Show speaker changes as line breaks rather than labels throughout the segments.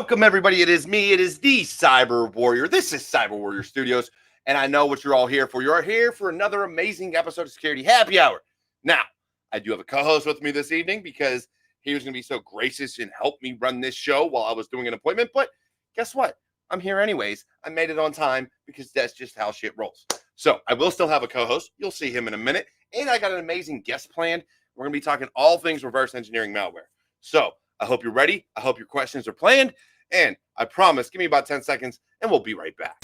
Welcome, everybody. It is me. It is the Cyber Warrior. This is Cyber Warrior Studios, and I know what you're all here for. You're here for another amazing episode of Security Happy Hour. Now, I do have a co-host with me this evening because he was going to be so gracious and help me run this show while I was doing an appointment. But guess what? I'm here anyways. I made it on time because that's just how shit rolls. So I will still have a co-host. You'll see him in a minute. And I got an amazing guest planned. We're going to be talking all things reverse engineering malware. So I hope you're ready. I hope your questions are planned. And I promise, give me about 10 seconds and we'll be right back.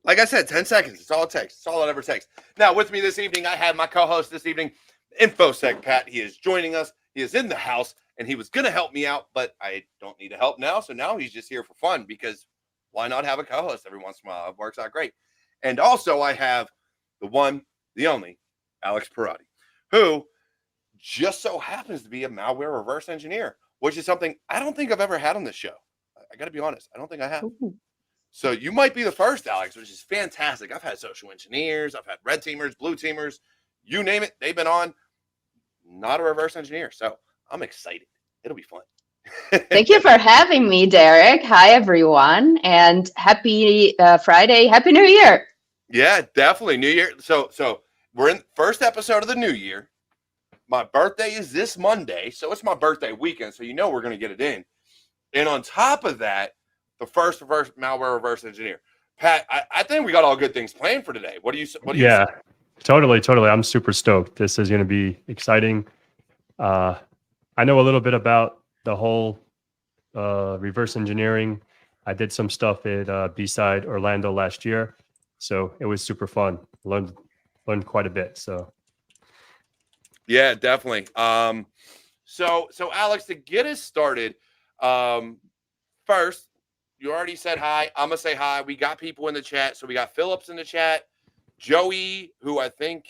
Like I said, 10 seconds. It's all it takes. It's all it ever takes. Now, with me this evening, I have my co-host this evening, InfoSec Pat. He is joining us. He is in the house, and he was going to help me out, but I don't need help now. So now he's just here for fun because why not have a co-host every once in a while? It works out great. And also I have the one, the only, Alex Perotti, who just so happens to be a malware reverse engineer, which is something I don't think I've ever had on this show. I got to be honest. I don't think I have. Ooh. So you might be the first, Alex, which is fantastic. I've had social engineers. I've had red teamers, blue teamers, you name it. They've been on. Not a reverse engineer. So I'm excited. It'll be fun.
Thank you for having me, Derek. Hi, everyone. And happy Friday. Happy New Year.
Yeah, definitely. New Year. So we're in first episode of the new year. My birthday is this Monday. So it's my birthday weekend. So you know we're going to get it in. And on top of that, the first malware reverse engineer. Pat, I think we got all good things planned for today. What do you say?
Totally. I'm super stoked. This is going to be exciting. I know a little bit about the whole reverse engineering. I did some stuff at B-Side Orlando last year, so it was super fun. Learned quite a bit. So
yeah, definitely. So Alex, to get us started, first, you already said hi. I'm gonna say hi. We got people in the chat. So we got Phillips in the chat, Joey, who I think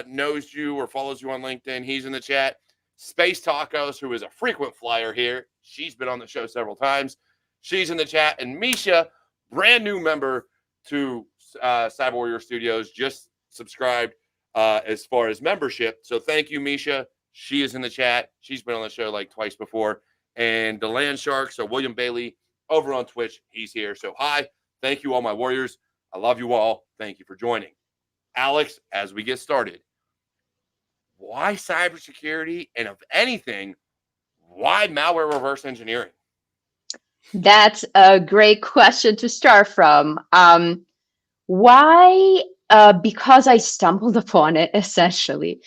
knows you or follows you on LinkedIn. He's in the chat. Space Tacos, who is a frequent flyer here. She's been on the show several times. She's in the chat. And Misha, brand new member to Cyber Warrior Studios, just subscribed as far as membership. So thank you, Misha. She is in the chat. She's been on the show like twice before. And the Land Shark, so William Bailey over on Twitch, he's here. So hi, thank you all my Warriors. I love you all. Thank you for joining. Alex, as we get started, why cybersecurity? And if anything, why malware reverse engineering?
That's a great question to start from. Why? Because I stumbled upon it, essentially.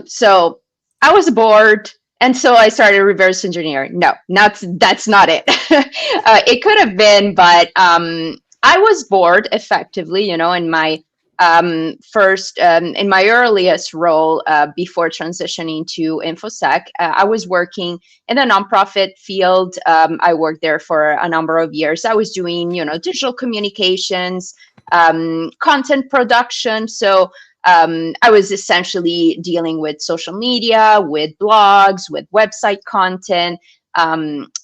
So I was bored, and so I started reverse engineering. No, that's not it. It could have been, but I was bored, effectively, in my in my earliest role before transitioning to InfoSec, I was working in the nonprofit field. I worked there for a number of years. I was doing, digital communications, content production. So I was essentially dealing with social media, with blogs, with website content.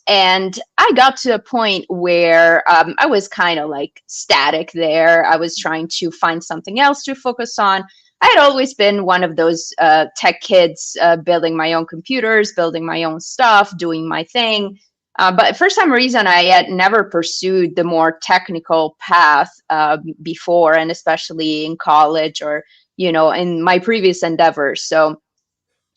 And I got to a point where I was kind of like static there. I was trying to find something else to focus on. I had always been one of those tech kids, building my own computers, building my own stuff, doing my thing. But for some reason, I had never pursued the more technical path before, and especially in college or, in my previous endeavors. So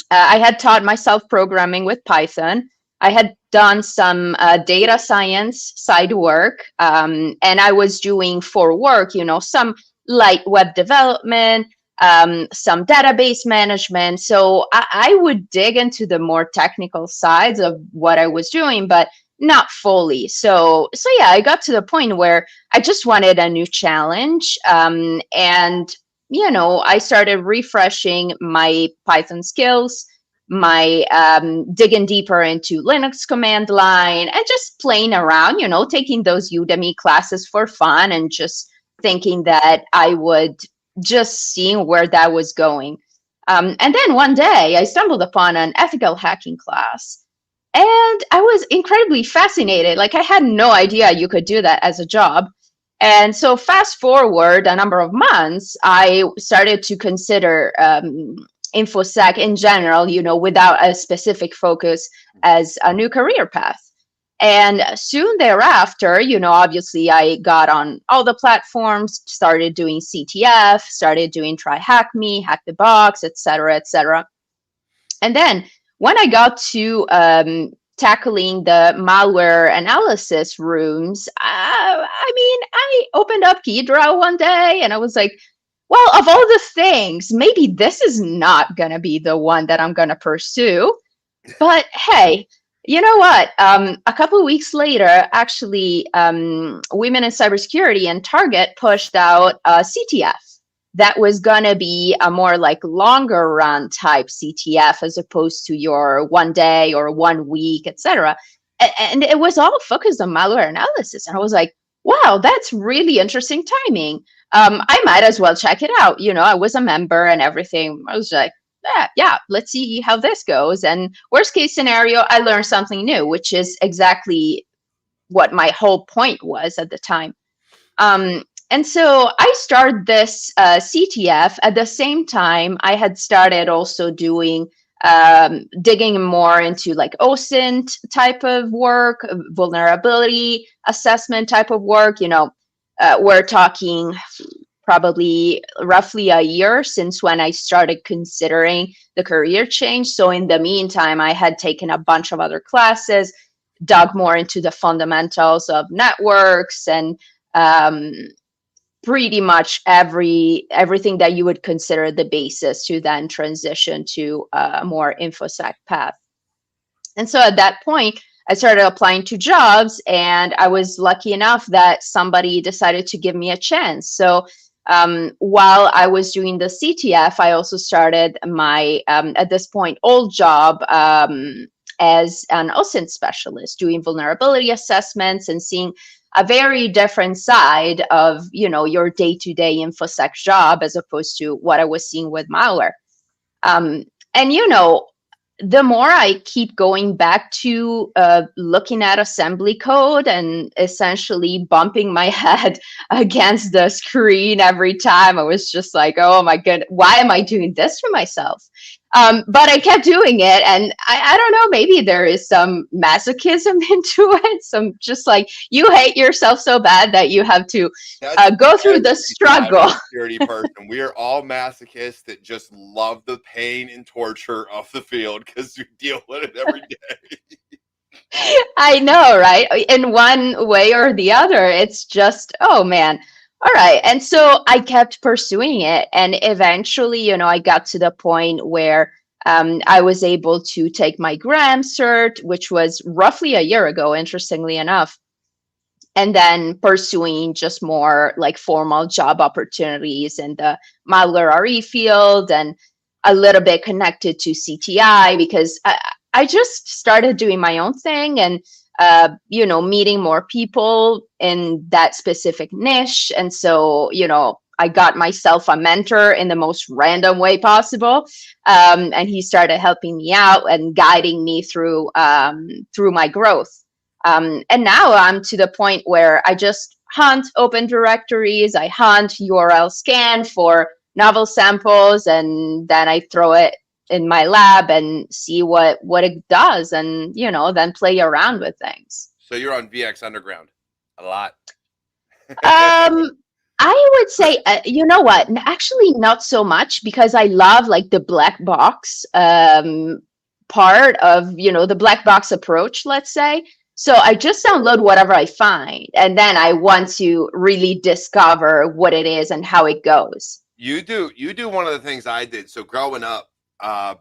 I had taught myself programming with Python. I had done some data science side work, and I was doing for work, some light web development, some database management. So I would dig into the more technical sides of what I was doing, but not fully. So yeah, I got to the point where I just wanted a new challenge, and I started refreshing my Python skills, my digging deeper into Linux command line, and just playing around, taking those Udemy classes for fun and just thinking that I would just seeing where that was going. And then one day I stumbled upon an ethical hacking class, and I was incredibly fascinated. Like, I had no idea you could do that as a job. And so fast forward a number of months, I started to consider InfoSec in general, without a specific focus as a new career path. And soon thereafter, obviously I got on all the platforms, started doing CTF, started doing Try Hack Me, Hack the Box, et cetera, et cetera. And then when I got to tackling the malware analysis rooms, I opened up Keydrow one day and I was like, well, of all the things, maybe this is not going to be the one that I'm going to pursue. But hey, you know what? A couple of weeks later, actually, Women in Cybersecurity and Target pushed out CTF that was going to be a more like longer run type CTF as opposed to your 1 day or 1 week, etc. And it was all focused on malware analysis. And I was like, wow, that's really interesting timing. I might as well check it out. I was a member and everything. I was like, yeah, let's see how this goes. And worst case scenario, I learned something new, which is exactly what my whole point was at the time. And so I started this CTF at the same time I had started also doing digging more into like Osint type of work, vulnerability assessment type of work. We're talking probably roughly a year since when I started considering the career change. So in the meantime, I had taken a bunch of other classes, dug more into the fundamentals of networks and pretty much everything that you would consider the basis to then transition to a more InfoSec path. And so at that point, I started applying to jobs, and I was lucky enough that somebody decided to give me a chance. So while I was doing the CTF, I also started my, at this point, old job as an Osint specialist, doing vulnerability assessments and seeing a very different side of, your day-to-day InfoSec job as opposed to what I was seeing with malware. And, the more I keep going back to looking at assembly code and essentially bumping my head against the screen every time, I was just like, oh my goodness, why am I doing this to myself? But I kept doing it, and I don't know, maybe there is some masochism into it. Some just like, you hate yourself so bad that you have to go through the struggle.
Security person. We are all masochists that just love the pain and torture of the field because you deal with it every day.
I know, right? In one way or the other, it's just, oh man. All right. And so I kept pursuing it. And eventually, I got to the point where I was able to take my GRAM cert, which was roughly a year ago, interestingly enough, and then pursuing just more like formal job opportunities in the malware RE field and a little bit connected to CTI because I just started doing my own thing and meeting more people in that specific niche. And so, I got myself a mentor in the most random way possible. And he started helping me out and guiding me through my growth. And now I'm to the point where I just hunt open directories. I hunt URL scan for novel samples, and then I throw it in my lab and see what it does, and then play around with things.
So you're on VX Underground a lot.
I would say, you know what? Actually, not so much, because I love like the black box part of the black box approach, let's say. So I just download whatever I find, and then I want to really discover what it is and how it goes.
You do one of the things I did. So growing up,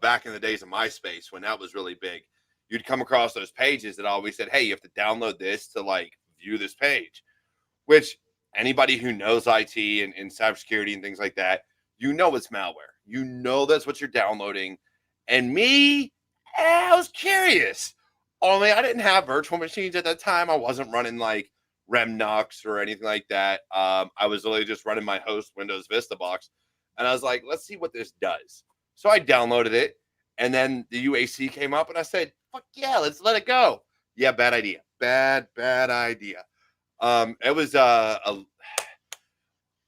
back in the days of MySpace, when that was really big, you'd come across those pages that always said, hey, you have to download this to like view this page, which anybody who knows IT and cybersecurity and things like that, it's malware. That's what you're downloading. And me, I was curious. Only I didn't have virtual machines at that time. I wasn't running like Remnux or anything like that. I was really just running my host Windows Vista box. And I was like, let's see what this does. So I downloaded it. And then the UAC came up and I said, fuck yeah, let's let it go. Yeah, bad idea. Bad idea. It was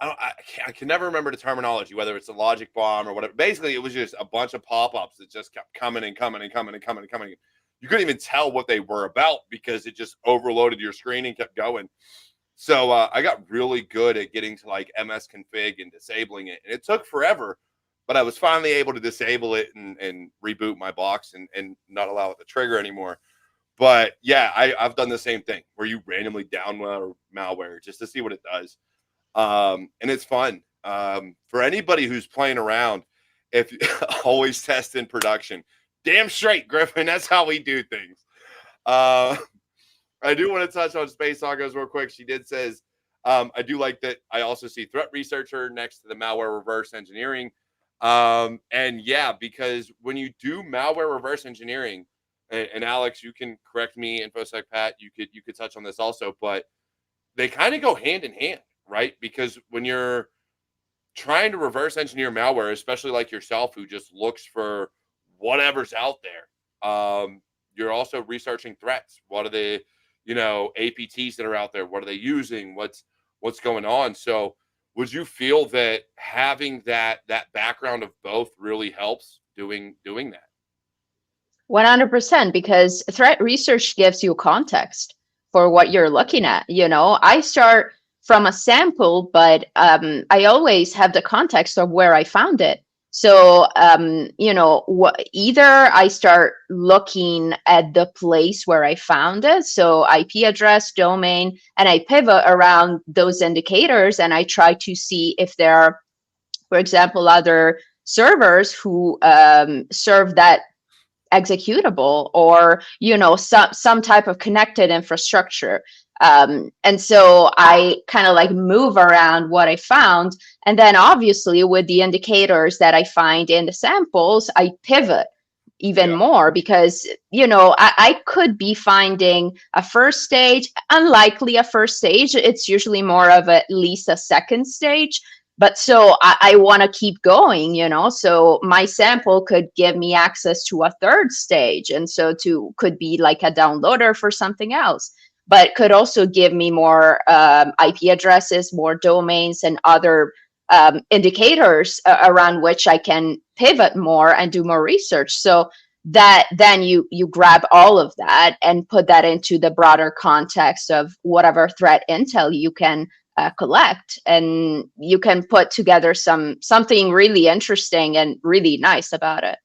I can never remember the terminology, whether it's a logic bomb or whatever. Basically, it was just a bunch of pop-ups that just kept coming and coming and coming and coming and coming. You couldn't even tell what they were about because it just overloaded your screen and kept going. So I got really good at getting to like MS config and disabling it. And it took forever, but I was finally able to disable it and reboot my box and not allow it to trigger anymore. But yeah, I've done the same thing where you randomly download malware just to see what it does. And it's fun. For anybody who's playing around, if you always test in production, damn straight, Griffin, that's how we do things. I do want to touch on Space Tacos real quick. She did says, I do like that. I also see threat researcher next to the malware reverse engineering. And yeah, because when you do malware reverse engineering, and Alex, you can correct me, InfoSec Pat, you could touch on this also, but they kind of go hand in hand, right? Because when you're trying to reverse engineer malware, especially like yourself, who just looks for whatever's out there, you're also researching threats. What are the, APTs that are out there? What are they using? What's going on? So would you feel that having that background of both really helps doing that?
100%, because threat research gives you context for what you're looking at. I start from a sample, but I always have the context of where I found it. So, either I start looking at the place where I found it, so IP address, domain, and I pivot around those indicators, and I try to see if there are, for example, other servers who serve that executable, or some type of connected infrastructure, and so I kind of like move around what I found, and then obviously with the indicators that I find in the samples, I pivot even more, because I could be finding a first stage, unlikely a first stage, it's usually more of at least a second stage. But so I want to keep going, so my sample could give me access to a third stage. And so could be like a downloader for something else, but could also give me more IP addresses, more domains, and other indicators around which I can pivot more and do more research. So that then you grab all of that and put that into the broader context of whatever threat intel you can collect, and you can put together something really interesting and really nice about it.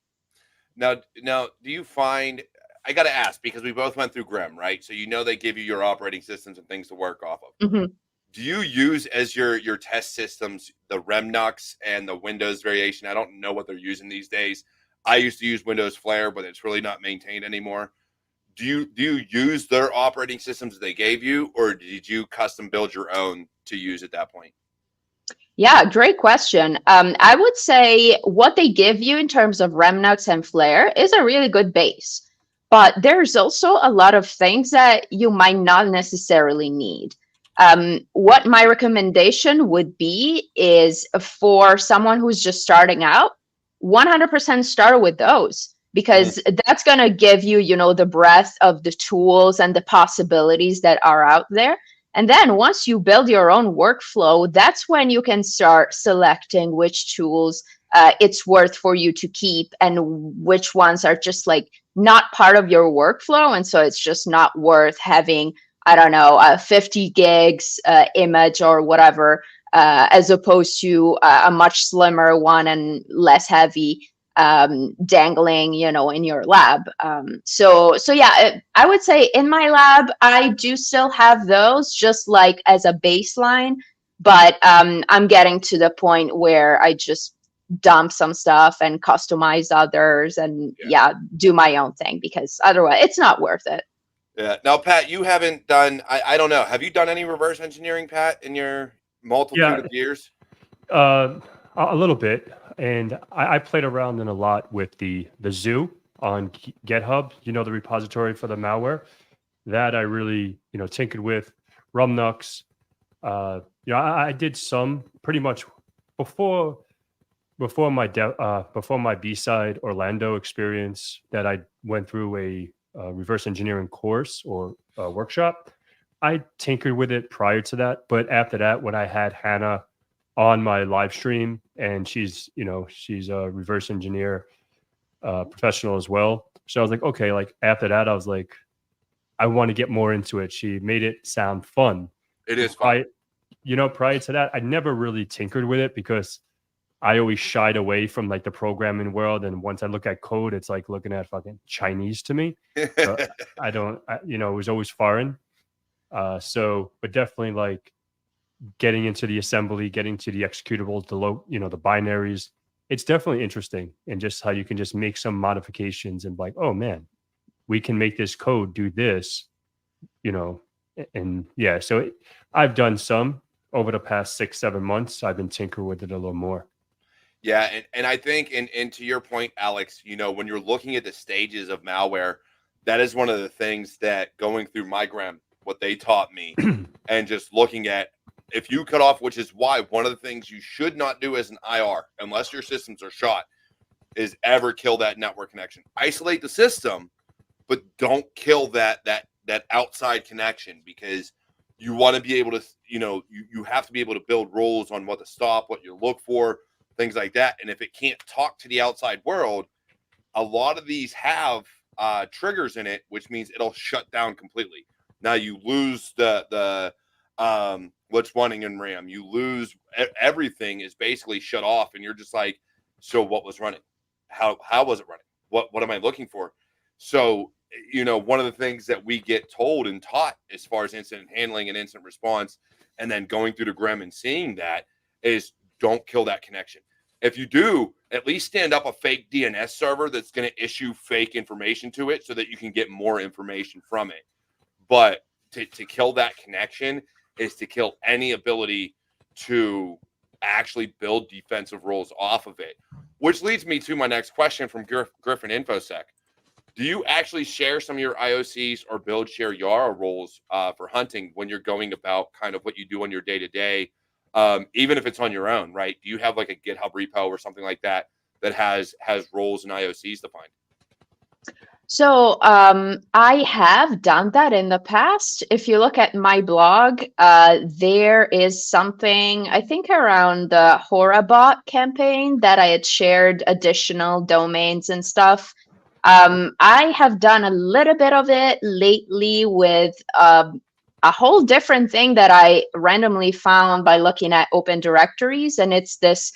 Now, do you find, I got to ask, because we both went through Grem, right? So they give you your operating systems and things to work off of.
Mm-hmm.
Do you use as your test systems the Remnux and the Windows variation? I don't know what they're using these days. I used to use Windows Flare, but it's really not maintained anymore. Do you use their operating systems they gave you, or did you custom build your own to use at that point?
Yeah, great question. I would say what they give you in terms of Remnux and Flare is a really good base, but there's also a lot of things that you might not necessarily need. What my recommendation would be is, for someone who's just starting out, 100% start with those, because that's going to give you, the breadth of the tools and the possibilities that are out there. And then once you build your own workflow, that's when you can start selecting which tools it's worth for you to keep, and which ones are just like not part of your workflow. And so it's just not worth having, I don't know, 50 gigs image or whatever, as opposed to a much slimmer one and less heavy dangling, in your lab. So yeah, I would say in my lab, I do still have those just like as a baseline, but I'm getting to the point where I just dump some stuff and customize others and do my own thing, because otherwise it's not worth it.
Yeah. Now, Pat, you haven't done, I don't know. Have you done any reverse engineering, Pat, in your multitude of years?
A little bit. And I played around in a lot with the zoo on GitHub, the repository for the malware that I really, tinkered with. Remnux. I did some pretty much before my B-side Orlando experience, that I went through a reverse engineering course or workshop. I tinkered with it prior to that, but after that, when I had HANA on my live stream, and she's a reverse engineer professional as well. So I was like, okay, like after that, I was like, I want to get more into it. She made it sound fun.
It is fun.
Prior to that, I never really tinkered with it because I always shied away from like the programming world. And once I look at code, it's like looking at fucking Chinese to me. So it was always foreign. But definitely like getting into the assembly, getting to the executables, the binaries. It's definitely interesting, and just how you can just make some modifications and like, oh man, we can make this code do this, and yeah. So I've done some over the past 6-7 months. I've been tinkering with it a little more.
Yeah, and I think, and to your point, Alex, when you're looking at the stages of malware, that is one of the things that going through MyGram, what they taught me, and just looking at, if you cut off, which is why one of the things you should not do as an IR, unless your systems are shot, is ever kill that network connection. Isolate the system, but don't kill that outside connection, because you want to be able to, you have to be able to build rules on what to stop, what you look for, things like that. And if it can't talk to the outside world, a lot of these have triggers in it, which means it'll shut down completely. Now you lose the what's running in RAM. You lose everything is basically shut off, and you're just like, so what was running? How was it running? What am I looking for? So, one of the things that we get told and taught as far as incident handling and incident response, and then going through the GREM and seeing that, is don't kill that connection. If you do, at least stand up a fake DNS server that's going to issue fake information to it so that you can get more information from it. But to kill that connection is to kill any ability to actually build defensive rules off of it. Which leads me to my next question from Griffin InfoSec. Do you actually share some of your IOCs or build share Yara roles for hunting when you're going about kind of what you do on your day-to-day, even if it's on your own, right? Do you have like a GitHub repo or something like that that has roles and IOCs defined?
So I have done that in the past. If you look at my blog, there is something, I think around the Horabot campaign, that I had shared additional domains and stuff. I have done a little bit of it lately with a whole different thing that I randomly found by looking at open directories, and it's this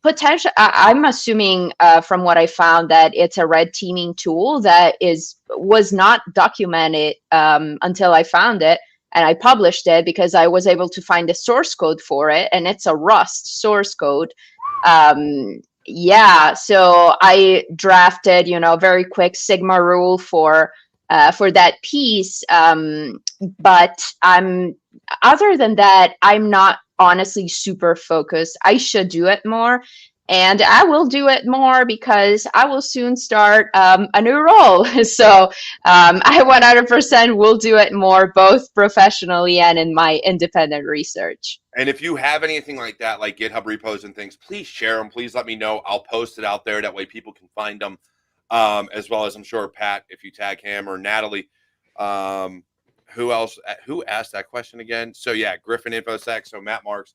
potential. I'm assuming from what I found that it's a red teaming tool that was not documented until I found it, and I published it because I was able to find the source code for it, and it's a Rust source code. Yeah, so I drafted, very quick Sigma rule for that piece. But other than that, I'm not honestly super focused. I should do it more, and I will do it more because I will soon start a new role. So I 100% will do it more, both professionally and in my independent research.
And if you have anything like that, like GitHub repos and things, please share them. Please let me know. I'll post it out there. That way people can find them, as well as I'm sure Pat, if you tag him, or Natalie. Who else? Who asked that question again? So yeah, Griffin InfoSec. So Matt Marks,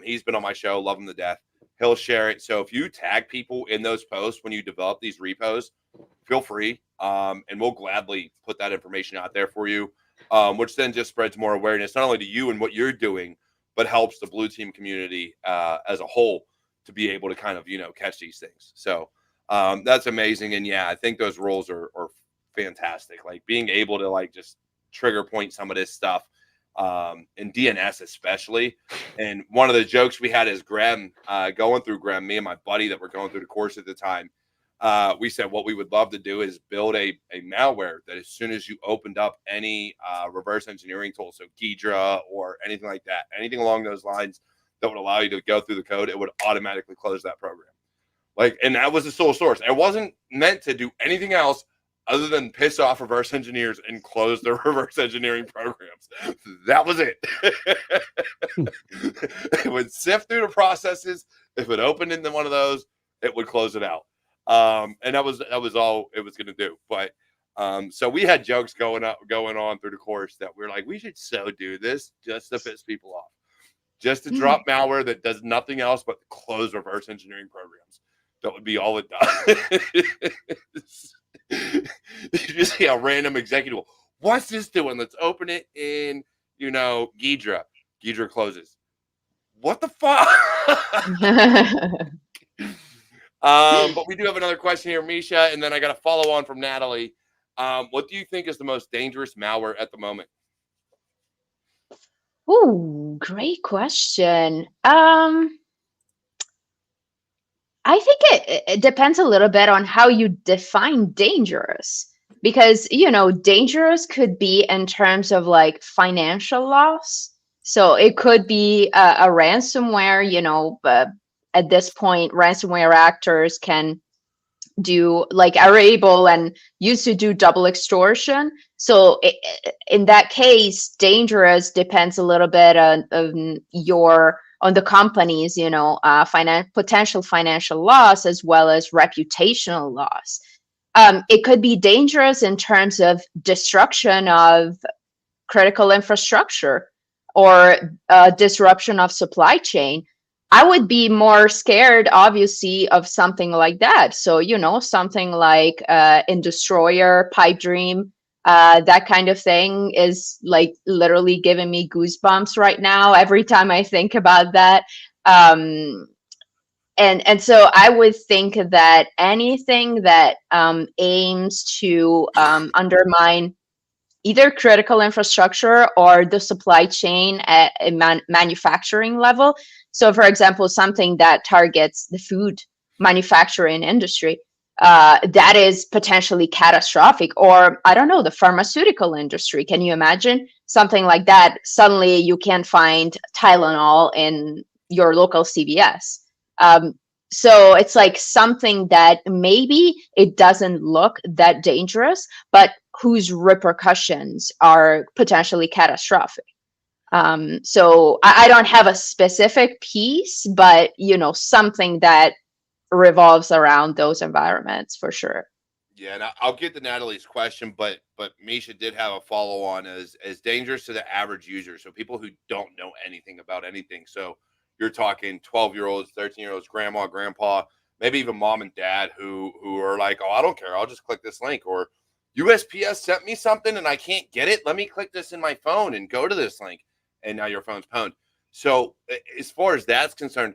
he's been on my show. Love him to death. He'll share it. So if you tag people in those posts when you develop these repos, feel free, and we'll gladly put that information out there for you, which then just spreads more awareness, not only to you and what you're doing, but helps the blue team community as a whole to be able to kind of, catch these things. So that's amazing. And yeah, I think those roles are fantastic. Like being able to like just trigger point some of this stuff, in DNS especially. And one of the jokes we had is Graham, going through Graham, me and my buddy that were going through the course at the time, we said what we would love to do is build a malware that as soon as you opened up any reverse engineering tool, so Ghidra or anything like that, anything along those lines that would allow you to go through the code, it would automatically close that program. Like, and that was the sole source. It wasn't meant to do anything else other than piss off reverse engineers and close their reverse engineering programs. That was it. It would sift through the processes. If it opened into one of those, it would close it out. And that was all it was going to do. But so we had jokes going on through the course that we're like, we should so do this just to piss people off. just to drop malware that does nothing else but close reverse engineering programs. That would be all it does. You just see a random executive. What's this doing? Let's open it in, Ghidra. Ghidra closes. What the fuck? But we do have another question here, Misha, and then I got a follow on from Natalie. What do you think is the most dangerous malware at the moment?
Ooh, great question. I think it depends a little bit on how you define dangerous, because dangerous could be in terms of like financial loss. So it could be a ransomware. At this point, ransomware actors can are able and used to do double extortion. So in that case, dangerous depends a little bit on the company's potential financial loss as well as reputational loss. It could be dangerous in terms of destruction of critical infrastructure or disruption of supply chain. I would be more scared, obviously, of something like that. So, something like in Destroyer, Pipe Dream, that kind of thing is like literally giving me goosebumps right now every time I think about that. And so I would think that anything that aims to undermine either critical infrastructure or the supply chain at a manufacturing level. So, for example, something that targets the food manufacturing industry, that is potentially catastrophic. Or, I don't know, the pharmaceutical industry. Can you imagine something like that? Suddenly you can't find Tylenol in your local CVS. So it's like something that maybe it doesn't look that dangerous, but whose repercussions are potentially catastrophic. So I don't have a specific piece, but something that revolves around those environments for sure.
Yeah, and I'll get to Natalie's question, but Misha did have a follow on as dangerous to the average user. So people who don't know anything about anything. So you're talking 12-year-olds, 13-year-olds, grandma, grandpa, maybe even mom and dad who are like, oh, I don't care. I'll just click this link. Or USPS sent me something and I can't get it. Let me click this in my phone and go to this link. And now your phone's pwned. So as far as that's concerned,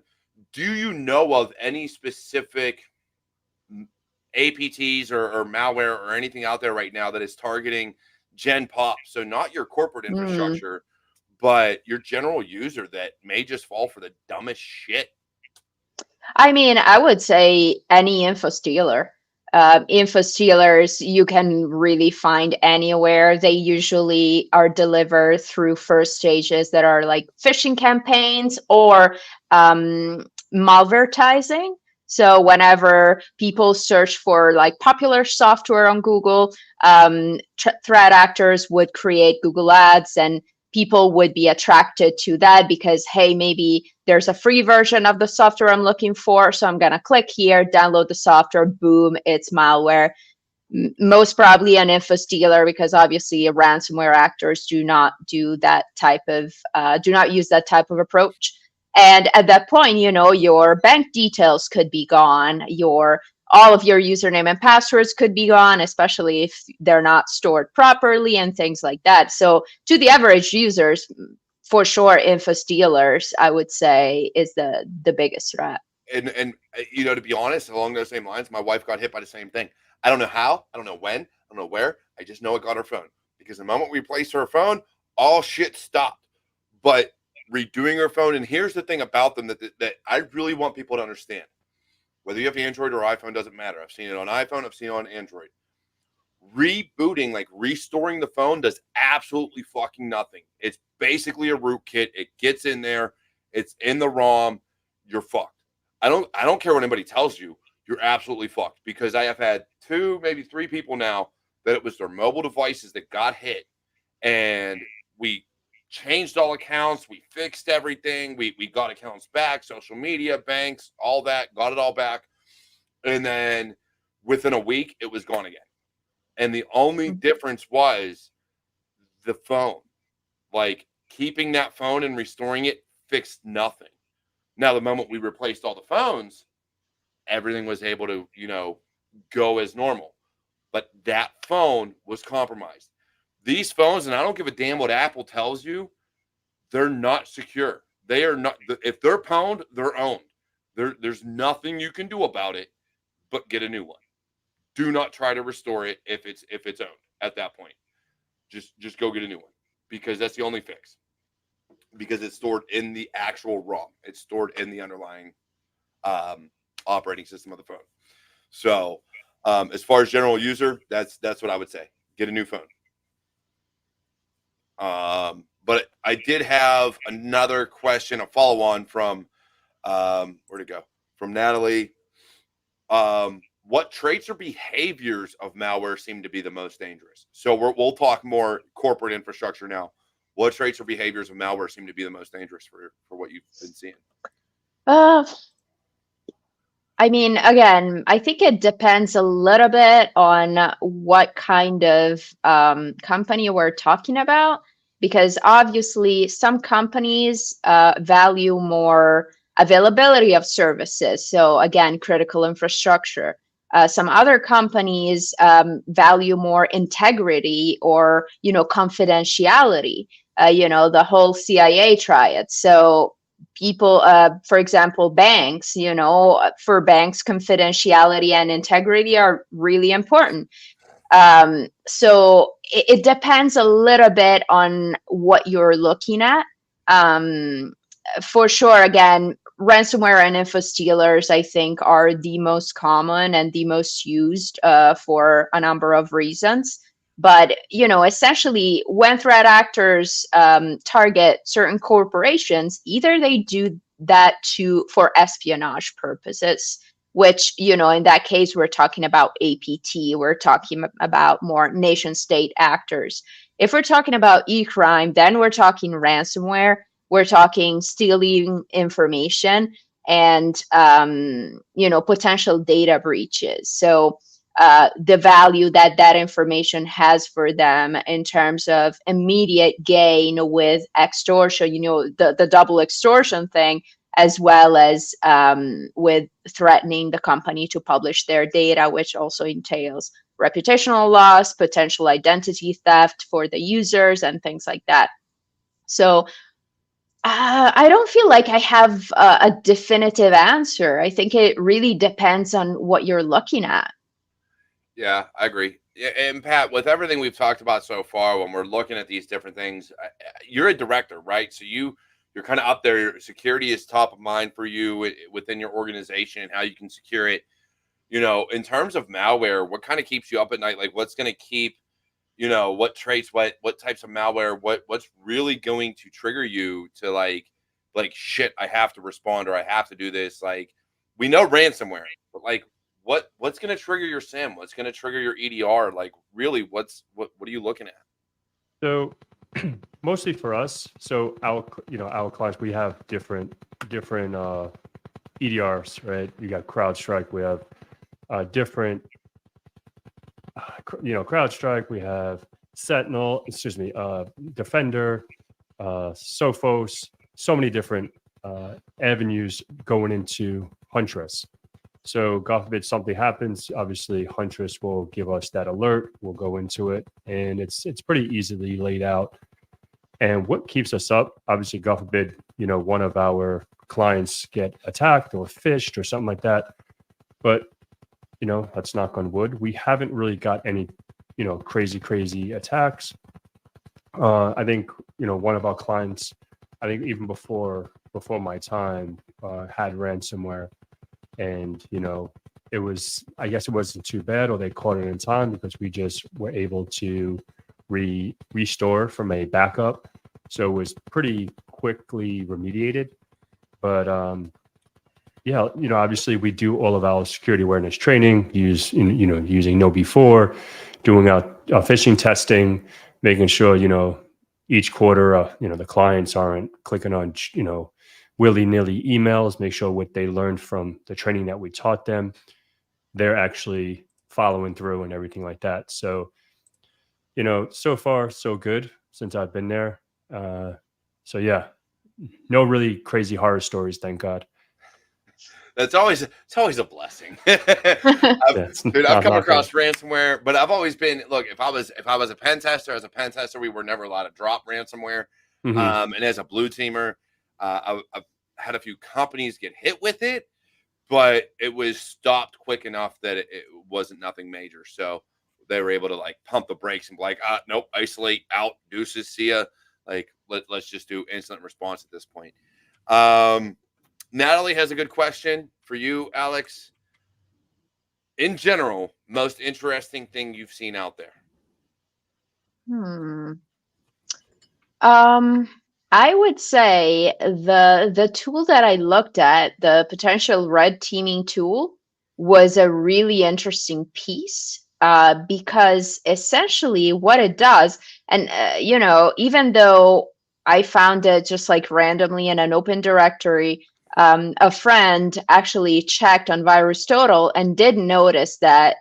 do you know of any specific APTs or malware or anything out there right now that is targeting Gen Pop? So not your corporate infrastructure, but your general user that may just fall for the dumbest shit.
I mean, I would say any info stealer. Info stealers you can really find anywhere. They usually are delivered through first stages that are like phishing campaigns or malvertising. So whenever people search for like popular software on Google, threat actors would create Google ads and people would be attracted to that because, hey, maybe there's a free version of the software I'm looking for. So I'm going to click here, download the software, boom, it's malware. Most probably an info stealer, because obviously ransomware actors do not use that type of approach. And at that point, your bank details could be gone. All of your username and passwords could be gone, especially if they're not stored properly and things like that. So to the average users, for sure, info stealers, I would say, is the biggest threat.
And to be honest, along those same lines, my wife got hit by the same thing. I don't know how, I don't know when, I don't know where. I just know it got her phone because the moment we replaced her phone, all shit stopped. But redoing her phone, and here's the thing about them that I really want people to understand. Whether you have Android or iPhone, doesn't matter. I've seen it on iPhone. I've seen it on Android. Rebooting, like restoring the phone, does absolutely fucking nothing. It's basically a rootkit. It gets in there. It's in the ROM. You're fucked. I don't care what anybody tells you. You're absolutely fucked, because I have had 2, maybe 3 people now that it was their mobile devices that got hit, and we changed all accounts. We fixed everything. We got accounts back, social media, banks, all that, got it all back. And then within a week, it was gone again. And the only difference was the phone. Like keeping that phone and restoring it fixed nothing. Now, the moment we replaced all the phones, everything was able to, go as normal. But that phone was compromised. These phones, and I don't give a damn what Apple tells you, they're not secure. They are not. If they're pwned, they're owned. There's nothing you can do about it but get a new one. Do not try to restore it if it's owned at that point. Just go get a new one, because that's the only fix. Because it's stored in the actual ROM. It's stored in the underlying operating system of the phone. So as far as general user, that's what I would say. Get a new phone. But I did have another question, a follow-on from where'd it go? From Natalie. What traits or behaviors of malware seem to be the most dangerous? So we'll talk more corporate infrastructure now. What traits or behaviors of malware seem to be the most dangerous for what you've been seeing?
I mean, again, I think it depends a little bit on what kind of company we're talking about, because obviously some companies value more availability of services. So again, critical infrastructure. Some other companies value more integrity or, confidentiality. The whole CIA triad. So people, for example, banks, for banks, confidentiality and integrity are really important. So it depends a little bit on what you're looking at. For sure, again, ransomware and info stealers, I think, are the most common and the most used for a number of reasons. But, essentially, when threat actors target certain corporations, either they do that for espionage purposes, which, in that case, we're talking about APT, we're talking about more nation state actors. If we're talking about e-crime, then we're talking ransomware, we're talking stealing information and, potential data breaches. So the value that information has for them in terms of immediate gain with extortion, the double extortion thing, as well as with threatening the company to publish their data, which also entails reputational loss, potential identity theft for the users, and things like that. So I don't feel like I have a definitive answer. I think it really depends on what you're looking at.
Yeah, I agree. And Pat, with everything we've talked about so far, when we're looking at these different things, you're a director, right? So you're kind of up there. Security is top of mind for you within your organization and how you can secure it. In terms of malware, what kind of keeps you up at night? Like, what's going to keep, what traits, what types of malware, what's really going to trigger you to like shit, I have to respond or I have to do this. Like, we know ransomware, but like, what's going to trigger your SIM? What's going to trigger your EDR? Like, really, what are you looking at?
So mostly for us, so our clients, we have different EDRs, right? You got CrowdStrike, we have different CrowdStrike, we have Sentinel, Defender, Sophos, so many different avenues going into Huntress. So God forbid something happens, obviously Huntress will give us that alert, we'll go into it, and it's pretty easily laid out. And what keeps us up, obviously, God forbid, one of our clients get attacked or phished or something like that. But, let's knock on wood, we haven't really got any, crazy attacks. I think, one of our clients, I think even before my time, had ransomware. And, I guess it wasn't too bad, or they caught it in time because we just were able to restore from a backup. So it was pretty quickly remediated. But obviously we do all of our security awareness training, using KnowBe4, doing our phishing testing, making sure, each quarter, the clients aren't clicking on, willy-nilly emails, make sure what they learned from the training that we taught them, they're actually following through and everything like that. So, so far, so good since I've been there. So yeah, no really crazy horror stories, thank God.
It's always a blessing.
Yeah, it's
Dude, I've come
not
across
good.
ransomware, but I've always been, look, if I was a pen tester, as a pen tester, we were never allowed to drop ransomware.
Mm-hmm.
And as a blue teamer, I've had a few companies get hit with it, but it was stopped quick enough that it wasn't nothing major. So they were able to like pump the brakes and be like, nope, isolate, out, deuces, see ya. Like let's just do incident response at this point. Natalie has a good question for you, Alex. In general, most interesting thing you've seen out there?
Um, I would say the tool that I looked at, the potential red teaming tool, was a really interesting piece because essentially what it does, and even though I found it just like randomly in an open directory, a friend actually checked on VirusTotal and did notice that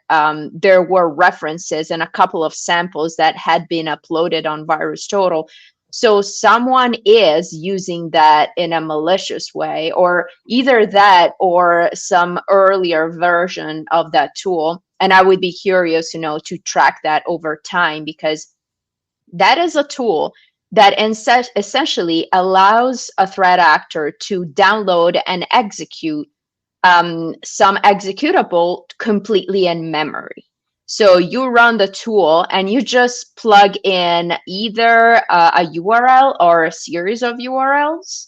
there were references and a couple of samples that had been uploaded on VirusTotal. So someone is using that in a malicious way, or either that or some earlier version of that tool. And I would be curious, to track that over time, because that is a tool that essentially allows a threat actor to download and execute some executable completely in memory. So you run the tool and you just plug in either a URL or a series of URLs,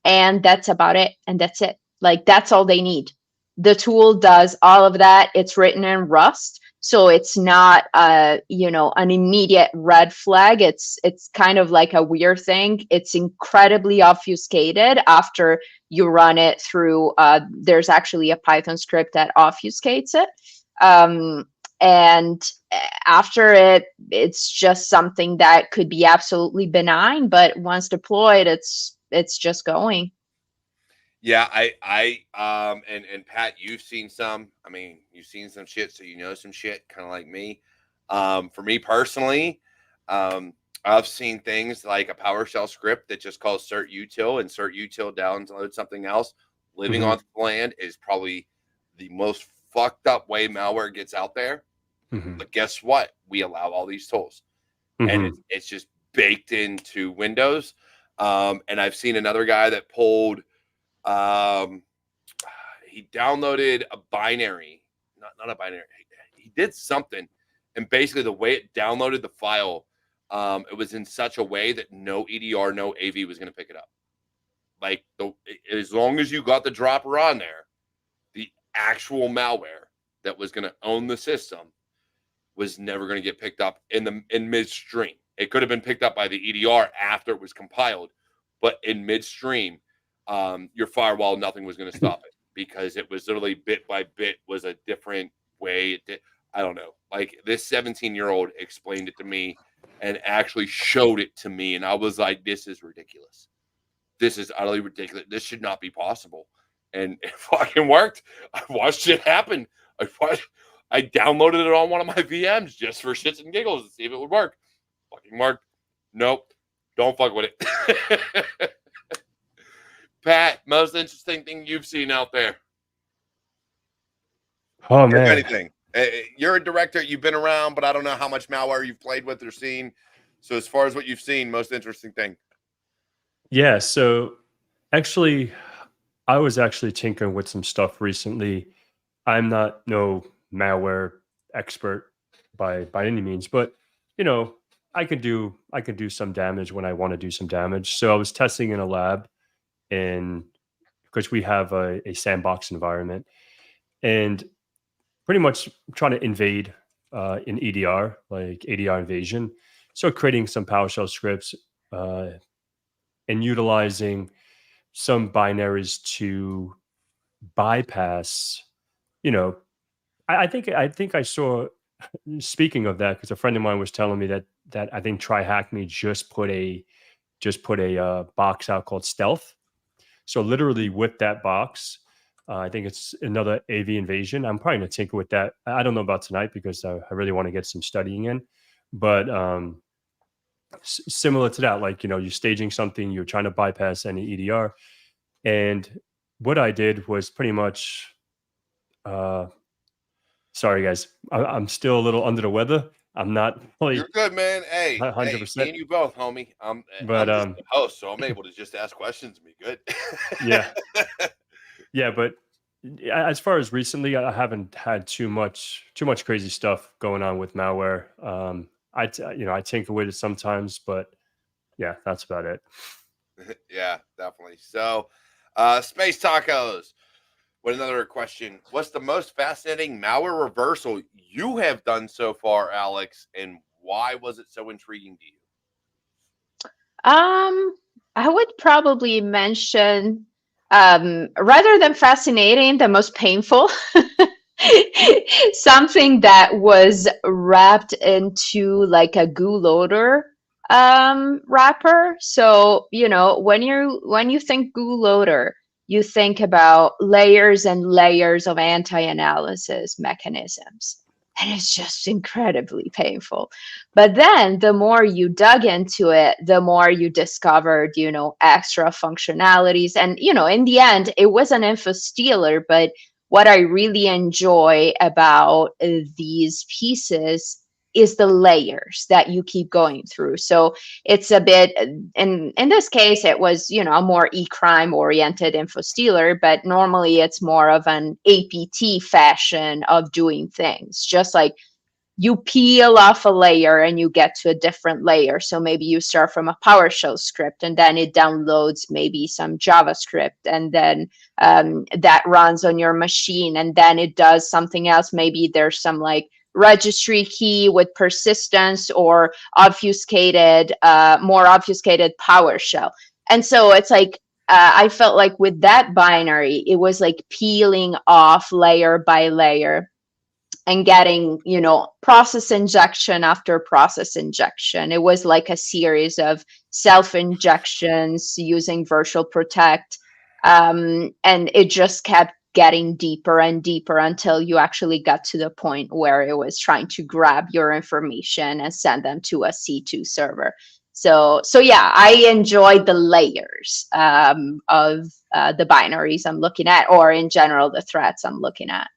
and that's about it. And that's it. Like, that's all they need. The tool does all of that. It's written in Rust, so it's not an immediate red flag. It's kind of like a weird thing. It's incredibly obfuscated after you run it through. There's actually a Python script that obfuscates it. And after it's just something that could be absolutely benign, but once deployed, it's just going.
Yeah, and Pat, you've seen some. I mean, you've seen some shit, so you know some shit, kind of like me. For me personally, I've seen things like a PowerShell script that just calls cert util, and cert util download something else. Living
Mm-hmm.
on the land is probably the most fucked up way malware gets out there.
Mm-hmm.
But guess what? We allow all these tools, and
Mm-hmm.
it's just baked into Windows. And I've seen another guy that pulled. Um, he downloaded a binary, not a binary. He did something, and basically the way it downloaded the file, it was in such a way that no EDR, no AV was going to pick it up. Like as long as you got the dropper on there, the actual malware that was going to own the system was never going to get picked up in midstream. It could have been picked up by the EDR after it was compiled, but in midstream, your firewall, nothing was going to stop it because it was literally bit by bit was a different way. I don't know. Like this 17-year-old explained it to me and actually showed it to me, and I was like, "This is ridiculous. This is utterly ridiculous. This should not be possible." And it fucking worked. I watched it happen. I downloaded it on one of my VMs just for shits and giggles to see if it would work. Fucking worked. Nope. Don't fuck with it. Pat, most interesting thing you've seen out there?
Oh
If
man.
anything. You're a director. You've been around, but I don't know how much malware you've played with or seen. So as far as what you've seen, most interesting thing.
Yeah. So actually, I was actually tinkering with some stuff recently. I'm not no malware expert by any means, but you know, I can do some damage when I want to do some damage. So I was testing in a lab, and because we have a sandbox environment, and pretty much trying to invade in EDR, like ADR invasion. So creating some PowerShell scripts uh, and utilizing some binaries to bypass. You know, I think I saw. Speaking of that, because a friend of mine was telling me that I think TryHackMe just put a box out called Stealth. So literally with that box, I think it's another AV invasion. I'm probably gonna tinker with that. I don't know about tonight because I really want to get some studying in, but similar to that, like, you're staging something, you're trying to bypass any EDR. And what I did was pretty much, sorry guys, I'm still a little under the weather. I'm not
You're
really
good, man. Hey,
100%,
me and you both, homie. I'm
but
just the host, so I'm able to just ask questions and be good.
yeah, yeah. But as far as recently, I haven't had too much crazy stuff going on with malware. I tinker with it sometimes, but yeah, that's about it.
Yeah, definitely. So, space tacos. What another question? What's the most fascinating malware reversal you have done so far, Alex, and why was it so intriguing to you?
I would probably mention, rather than fascinating, the most painful. Something that was wrapped into like a goo loader wrapper. So, when you think goo loader, you think about layers and layers of anti-analysis mechanisms. And it's just incredibly painful. But then the more you dug into it, the more you discovered, extra functionalities. And, in the end, it was an info stealer, but what I really enjoy about these pieces is the layers that you keep going through. So it's a bit, in this case, it was, a more e-crime oriented info stealer, but normally it's more of an APT fashion of doing things, just like you peel off a layer and you get to a different layer. So maybe you start from a PowerShell script and then it downloads maybe some JavaScript, and then that runs on your machine, and then it does something else. Maybe there's some like registry key with persistence or more obfuscated PowerShell. And so it's like, I felt like with that binary, it was like peeling off layer by layer and getting, process injection after process injection. It was like a series of self-injections using Virtual Protect. And it just kept getting deeper and deeper until you actually got to the point where it was trying to grab your information and send them to a C2 server. So yeah, I enjoyed the layers of the binaries I'm looking at, or in general, the threats I'm looking at.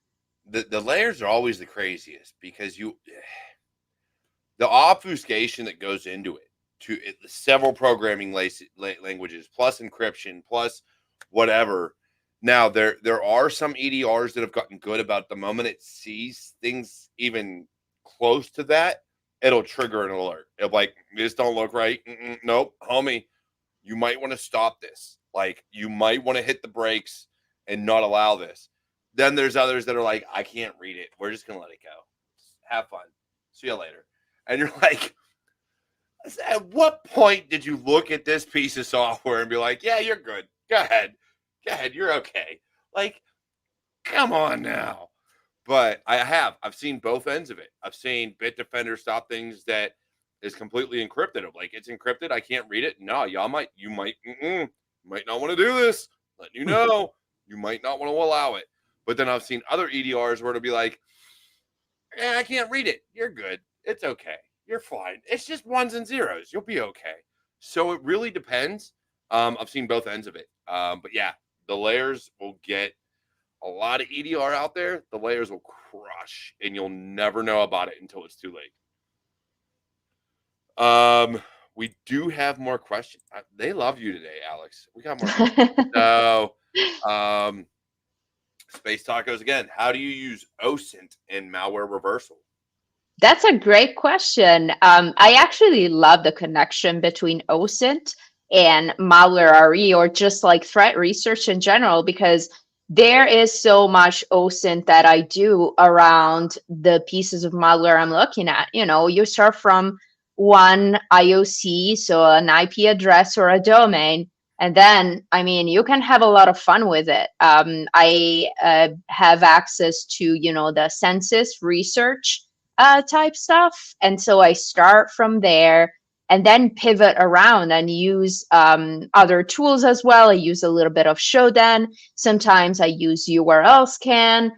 The layers are always the craziest because the obfuscation that goes into it, to several programming languages plus encryption plus whatever. Now there are some EDRs that have gotten good about the moment it sees things even close to that, it'll trigger an alert. It'll be like, this don't look right. Nope, homie, you might want to stop this. Like, you might want to hit the brakes and not allow this. Then there's others that are like, I can't read it. We're just going to let it go. Have fun. See you later. And you're like, at what point did you look at this piece of software and be like, yeah, you're good. Go ahead. You're okay. Like, come on now. But I've seen both ends of it. I've seen Bitdefender stop things that is completely encrypted. Like, it's encrypted. I can't read it. No, you might not want to do this. Let you know. You might not want to allow it. But then I've seen other EDRs where it'll be like, I can't read it. You're good. It's okay. You're fine. It's just ones and zeros. You'll be okay. So it really depends. I've seen both ends of it. But yeah, the layers will get a lot of EDR out there. The layers will crush, and you'll never know about it until it's too late. We do have more questions. They love you today, Alex. We got more questions. So, Space Tacos again. How do you use Osint in malware reversal?
That's a great question. I actually love the connection between Osint and malware RE, or just like threat research in general, because there is so much Osint that I do around the pieces of malware I'm looking at. You start from one IOC, so an IP address or a domain, and then, you can have a lot of fun with it. I have access to, the census research type stuff. And so I start from there and then pivot around and use other tools as well. I use a little bit of Shodan. Sometimes I use URL scan.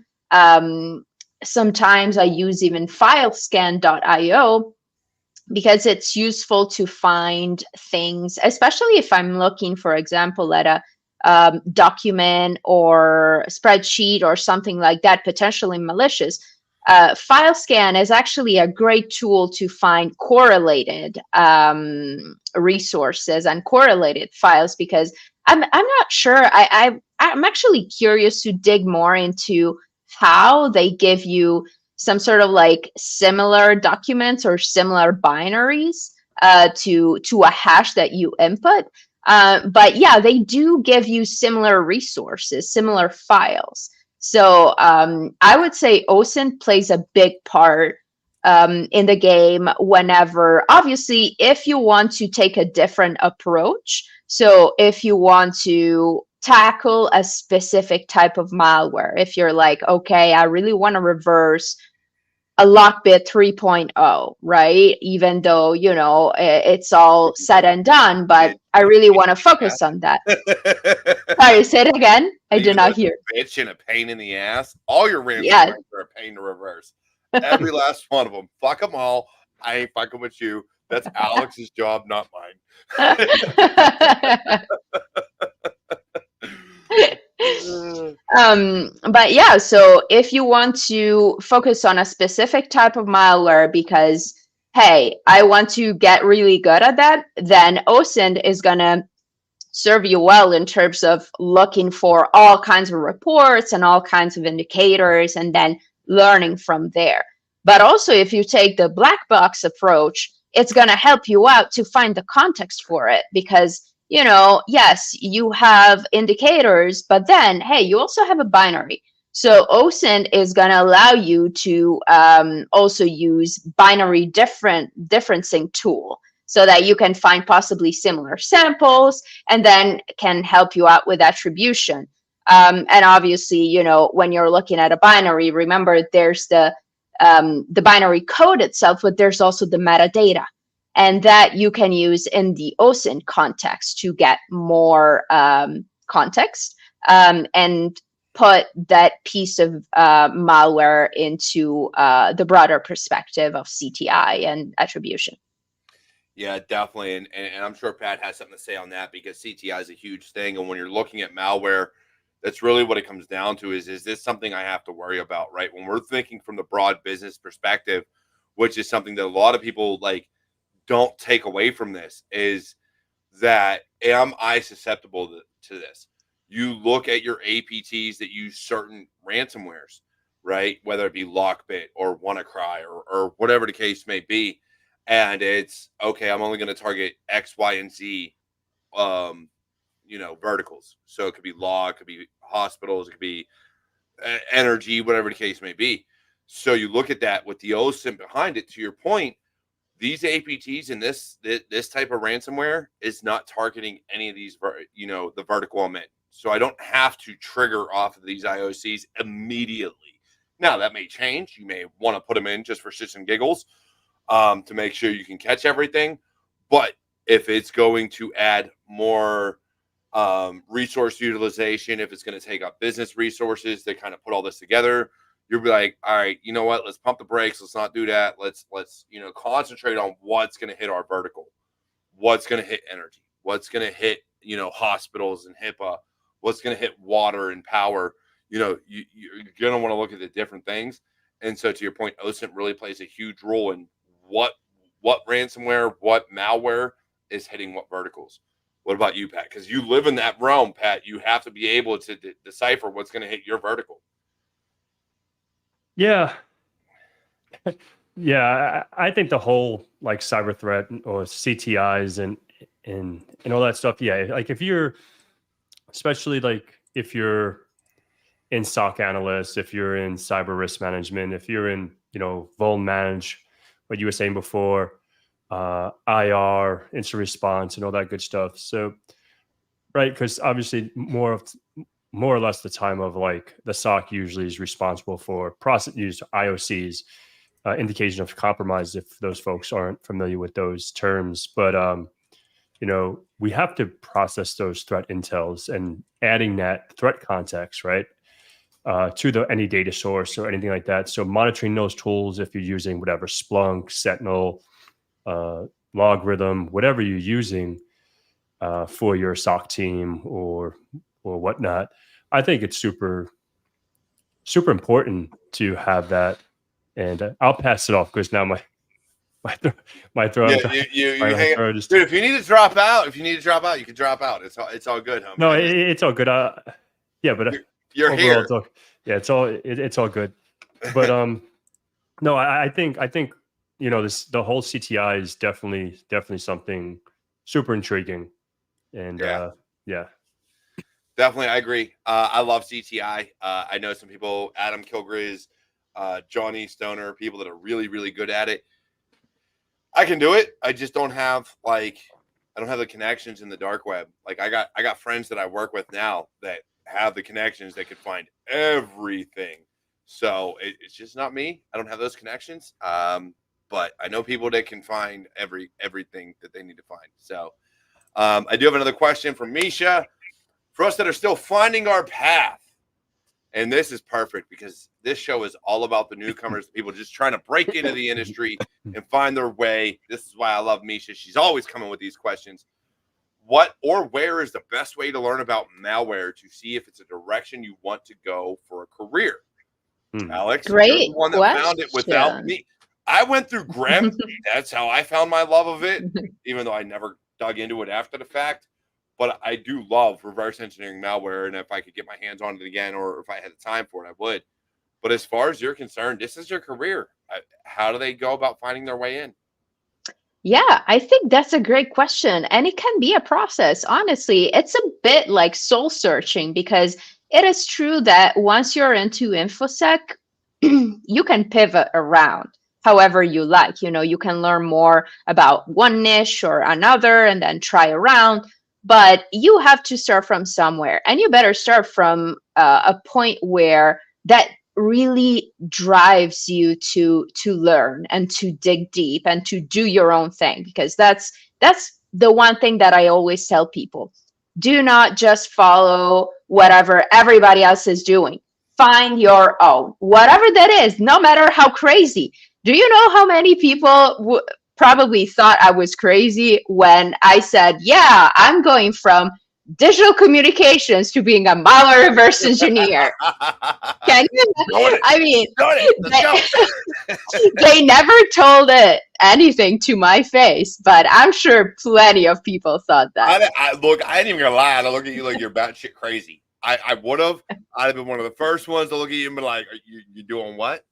Sometimes I use even filescan.io. because it's useful to find things, especially if I'm looking, for example, at a document or spreadsheet or something like that, potentially malicious. File scan is actually a great tool to find correlated resources and correlated files, because I'm not sure. I'm actually curious to dig more into how they give you some sort of like similar documents or similar binaries to a hash that you input. But yeah, they do give you similar resources, similar files. So I would say Osint plays a big part in the game whenever, obviously, if you want to take a different approach. So if you want to tackle a specific type of malware, if you're like, okay, I really want to reverse a lockbit 3.0, right? Even though, it's all said and done, but I really want to focus on that. Sorry, say it again. I did not hear.
Bitch and a pain in the ass. All your ransomware
Yeah.
are a pain to reverse. Every last one of them. Fuck them all. I ain't fucking with you. That's Alex's job, not mine.
But yeah, so if you want to focus on a specific type of malware because, hey, I want to get really good at that, then Osint is going to serve you well in terms of looking for all kinds of reports and all kinds of indicators and then learning from there. But also, if you take the black box approach, it's going to help you out to find the context for it, because yes, you have indicators, but then, hey, you also have a binary. So Osint is going to allow you to also use binary differencing tool so that you can find possibly similar samples and then can help you out with attribution. And obviously, when you're looking at a binary, remember there's the binary code itself, but there's also the metadata. And that you can use in the Osint context to get more context and put that piece of malware into the broader perspective of CTI and attribution.
Yeah, definitely. And I'm sure Pat has something to say on that, because CTI is a huge thing. And when you're looking at malware, that's really what it comes down to is this something I have to worry about, right? When we're thinking from the broad business perspective, which is something that a lot of people don't take away from this, is that am I susceptible to this? You look at your APTs that use certain ransomwares, right? Whether it be Lockbit or WannaCry or whatever the case may be. And it's, okay, I'm only going to target X, Y, and Z, verticals. So it could be law, it could be hospitals, it could be energy, whatever the case may be. So you look at that with the OSINT behind it, to your point, these APTs and this type of ransomware is not targeting any of these, the vertical I'm in. So I don't have to trigger off of these iocs immediately. Now that may change. You may want to put them in just for shits and giggles, to make sure you can catch everything. But if it's going to add more resource utilization, if it's going to take up business resources to kind of put all this together, you'll be like, all right, you know what? Let's pump the brakes. Let's not do that. Let's concentrate on what's going to hit our vertical, what's going to hit energy, what's going to hit, hospitals and HIPAA, what's going to hit water and power. You're going to want to look at the different things. And so to your point, Osint really plays a huge role in what ransomware, what malware is hitting what verticals. What about you, Pat? Because you live in that realm, Pat. You have to be able to decipher what's going to hit your vertical.
Yeah. Yeah. I think the whole cyber threat or CTIs and all that stuff. Yeah. If you're, especially if you're in SOC analyst, if you're in cyber risk management, if you're in, vuln manage, what you were saying before, IR, instant response, and all that good stuff. So, right, because obviously more or less the time of the SOC usually is responsible for process use IOCs, indication of compromise if those folks aren't familiar with those terms. But we have to process those threat intels and adding that threat context, right, to any data source or anything like that. So monitoring those tools, if you're using whatever Splunk, Sentinel, logarithm, whatever you're using for your SOC team or whatnot. I think it's super important to have that. And I'll pass it off because now my throat.
Yeah, you
my
hang
throat is,
dude. If you need to drop out, you can drop out. It's all good, homie.
no, it's all good. Yeah, but
You're
overall,
here.
it's all, yeah, it's all good. But no, I think the whole CTI is definitely something super intriguing, and yeah.
Definitely, I agree. I love CTI. I know some people, Adam Kilgrizz, Johnny Stoner, people that are really, really good at it. I can do it. I just don't have I don't have the connections in the dark web. Like I got friends that I work with now that have the connections that could find everything. So it's just not me. I don't have those connections. But I know people that can find everything that they need to find. So I do have another question from Misha. For us that are still finding our path, and this is perfect because this show is all about the newcomers, the people just trying to break into the industry and find their way. This is why I love Misha. She's always coming with these questions. What or where is the best way to learn about malware to see if it's a direction you want to go for a career? Alex,
Great
you're the one that found it without
question.
me. I went through Graham. That's how I found my love of it, even though I never dug into it after the fact. But I do love reverse engineering malware, and if I could get my hands on it again, or if I had the time for it, I would. But as far as you're concerned, this is your career. How do they go about finding their way in?
Yeah, I think that's a great question. And it can be a process. Honestly, it's a bit like soul searching because it is true that once you're into InfoSec, you can pivot around however you like. You can learn more about one niche or another and then try around. But you have to start from somewhere, and you better start from a point where that really drives you to learn and to dig deep and to do your own thing, because that's the one thing that I always tell people. Do not just follow whatever everybody else is doing. Find your own, whatever that is, no matter how crazy. Do you know how many people probably thought I was crazy when I said, yeah, I'm going from digital communications to being a malware reverse engineer? Can you? I mean, they never told anything to my face, but I'm sure plenty of people thought that.
I ain't even gonna lie. I look at you like you're batshit crazy. I would have. I'd have been one of the first ones to look at you and be like, "Are you doing what?"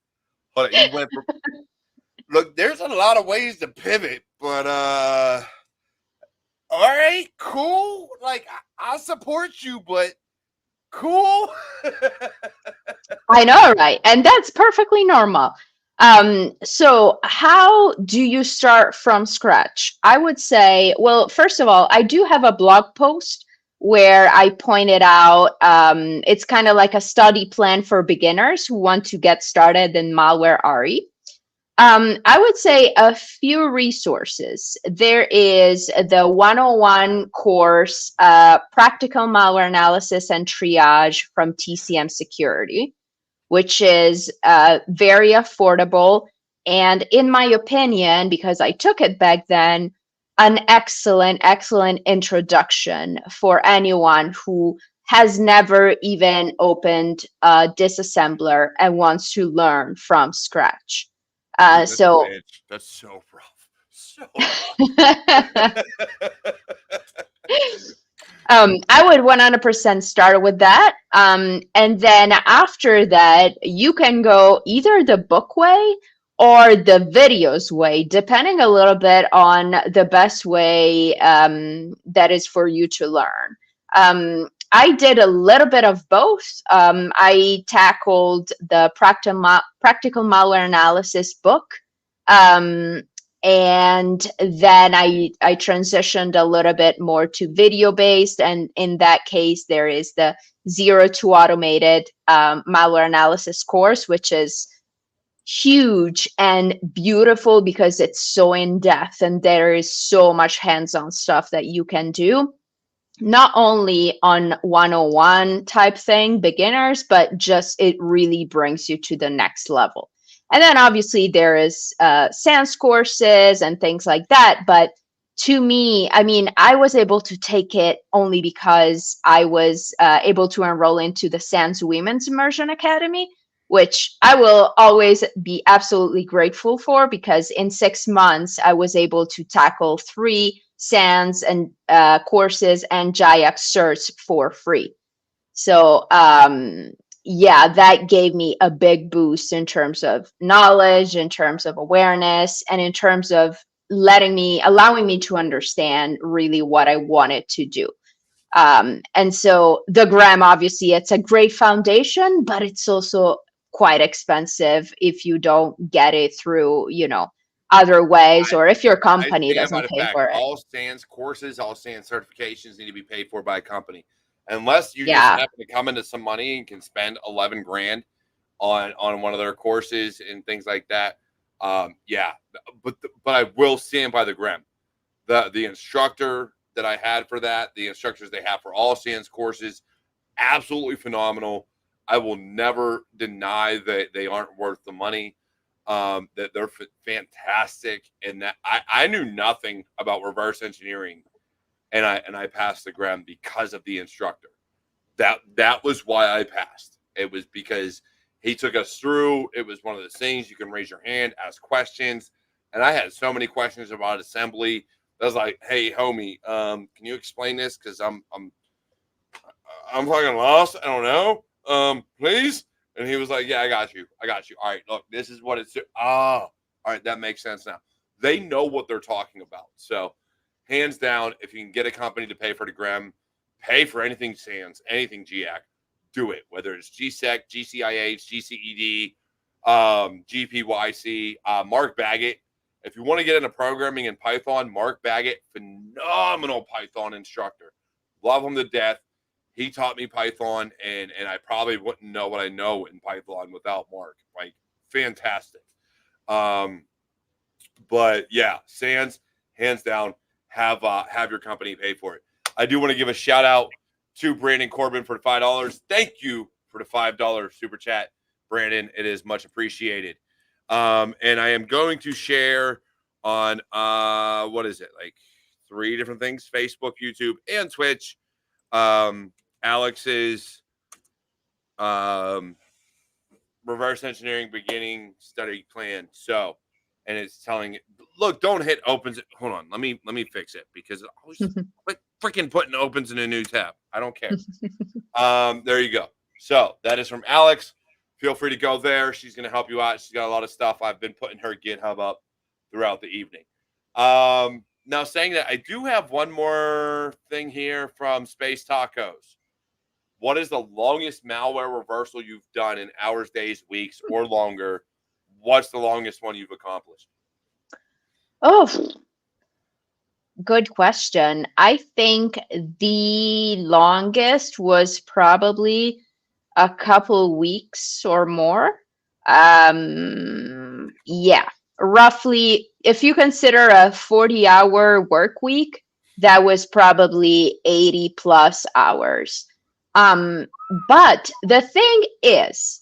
But you went for. Look, there's a lot of ways to pivot, but all right, cool. Like I support you, but cool.
I know, right? And that's perfectly normal. So how do you start from scratch? I would say, well, first of all, I do have a blog post where I pointed out it's kind of like a study plan for beginners who want to get started in malware RE. I would say a few resources. There is the 101 course, Practical Malware Analysis and Triage from TCM Security, which is very affordable. And in my opinion, because I took it back then, an excellent introduction for anyone who has never even opened a disassembler and wants to learn from scratch.
That's so rough. So
I would 100% start with that. And then after that, you can go either the book way or the videos way, depending a little bit on the best way that is for you to learn. I did a little bit of both. I tackled the practical malware analysis book. And then I transitioned a little bit more to video based. And in that case, there is the 0 to automated malware analysis course, which is huge and beautiful because it's so in depth and there is so much hands-on stuff that you can do. Not only on 101 type thing, beginners, but just it really brings you to the next level. And then obviously there is SANS courses and things like that. But to me, I mean, I was able to take it only because I was able to enroll into the SANS Women's Immersion Academy, which I will always be absolutely grateful for, because in 6 months, I was able to tackle 3 SANS and courses and iocs certs for free. So yeah, that gave me a big boost in terms of knowledge, in terms of awareness, and in terms of allowing me to understand really what I wanted to do. And so the GRAM, obviously, it's a great foundation, but it's also quite expensive if you don't get it through, other ways, or if your
I
company
stand by
doesn't
the
pay
fact
for it.
all SANS courses, all SANS certifications need to be paid for by a company. Unless you just
Yeah.
happen to come into some money and can spend 11 grand on one of their courses and things like that. Yeah, but I will stand by the GREM. The instructor that I had for that, the instructors they have for all SANS courses, absolutely phenomenal. I will never deny that they aren't worth the money. That they're fantastic, and that I knew nothing about reverse engineering, and I passed the GREM because of the instructor. That was why I passed. It was because he took us through. It was one of those things you can raise your hand, ask questions, and I had so many questions about assembly. I was like, "Hey, homie, can you explain this? Because I'm fucking lost. I don't know. Please." And he was like, "Yeah, I got you. I got you. All right, look, this is what it's. All right, that makes sense now. They know what they're talking about. So, hands down, if you can get a company to pay for the GREM, pay for anything SANS, anything GIAC, do it. Whether it's GSEC, GCIH, GCED, GPYC, Mark Baggett. If you want to get into programming in Python, Mark Baggett, phenomenal Python instructor. Love him to death. He taught me Python, and I probably wouldn't know what I know in Python without Mark. Like, fantastic. But yeah, SANS, hands down, have your company pay for it. I do want to give a shout out to Brandon Corbin for the $5. Thank you for the $5 super chat, Brandon. It is much appreciated. And I am going to share on what is it, like 3 different things: Facebook, YouTube, and Twitch. Alex's reverse engineering beginning study plan. So, and it's telling, look, don't hit opens. Hold on, let me fix it, because I always quit freaking putting opens in a new tab. I don't care. There you go. So that is from Alex. Feel free to go there. She's going to help you out. She's got a lot of stuff. I've been putting her GitHub up throughout the evening. Now, saying that, I do have one more thing here from Space Tacos. What is the longest malware reversal you've done in hours, days, weeks, or longer? What's the longest one you've accomplished?
Oh, good question. I think the longest was probably a couple weeks or more. Yeah, roughly, if you consider a 40-hour work week, that was probably 80 plus hours. But the thing is,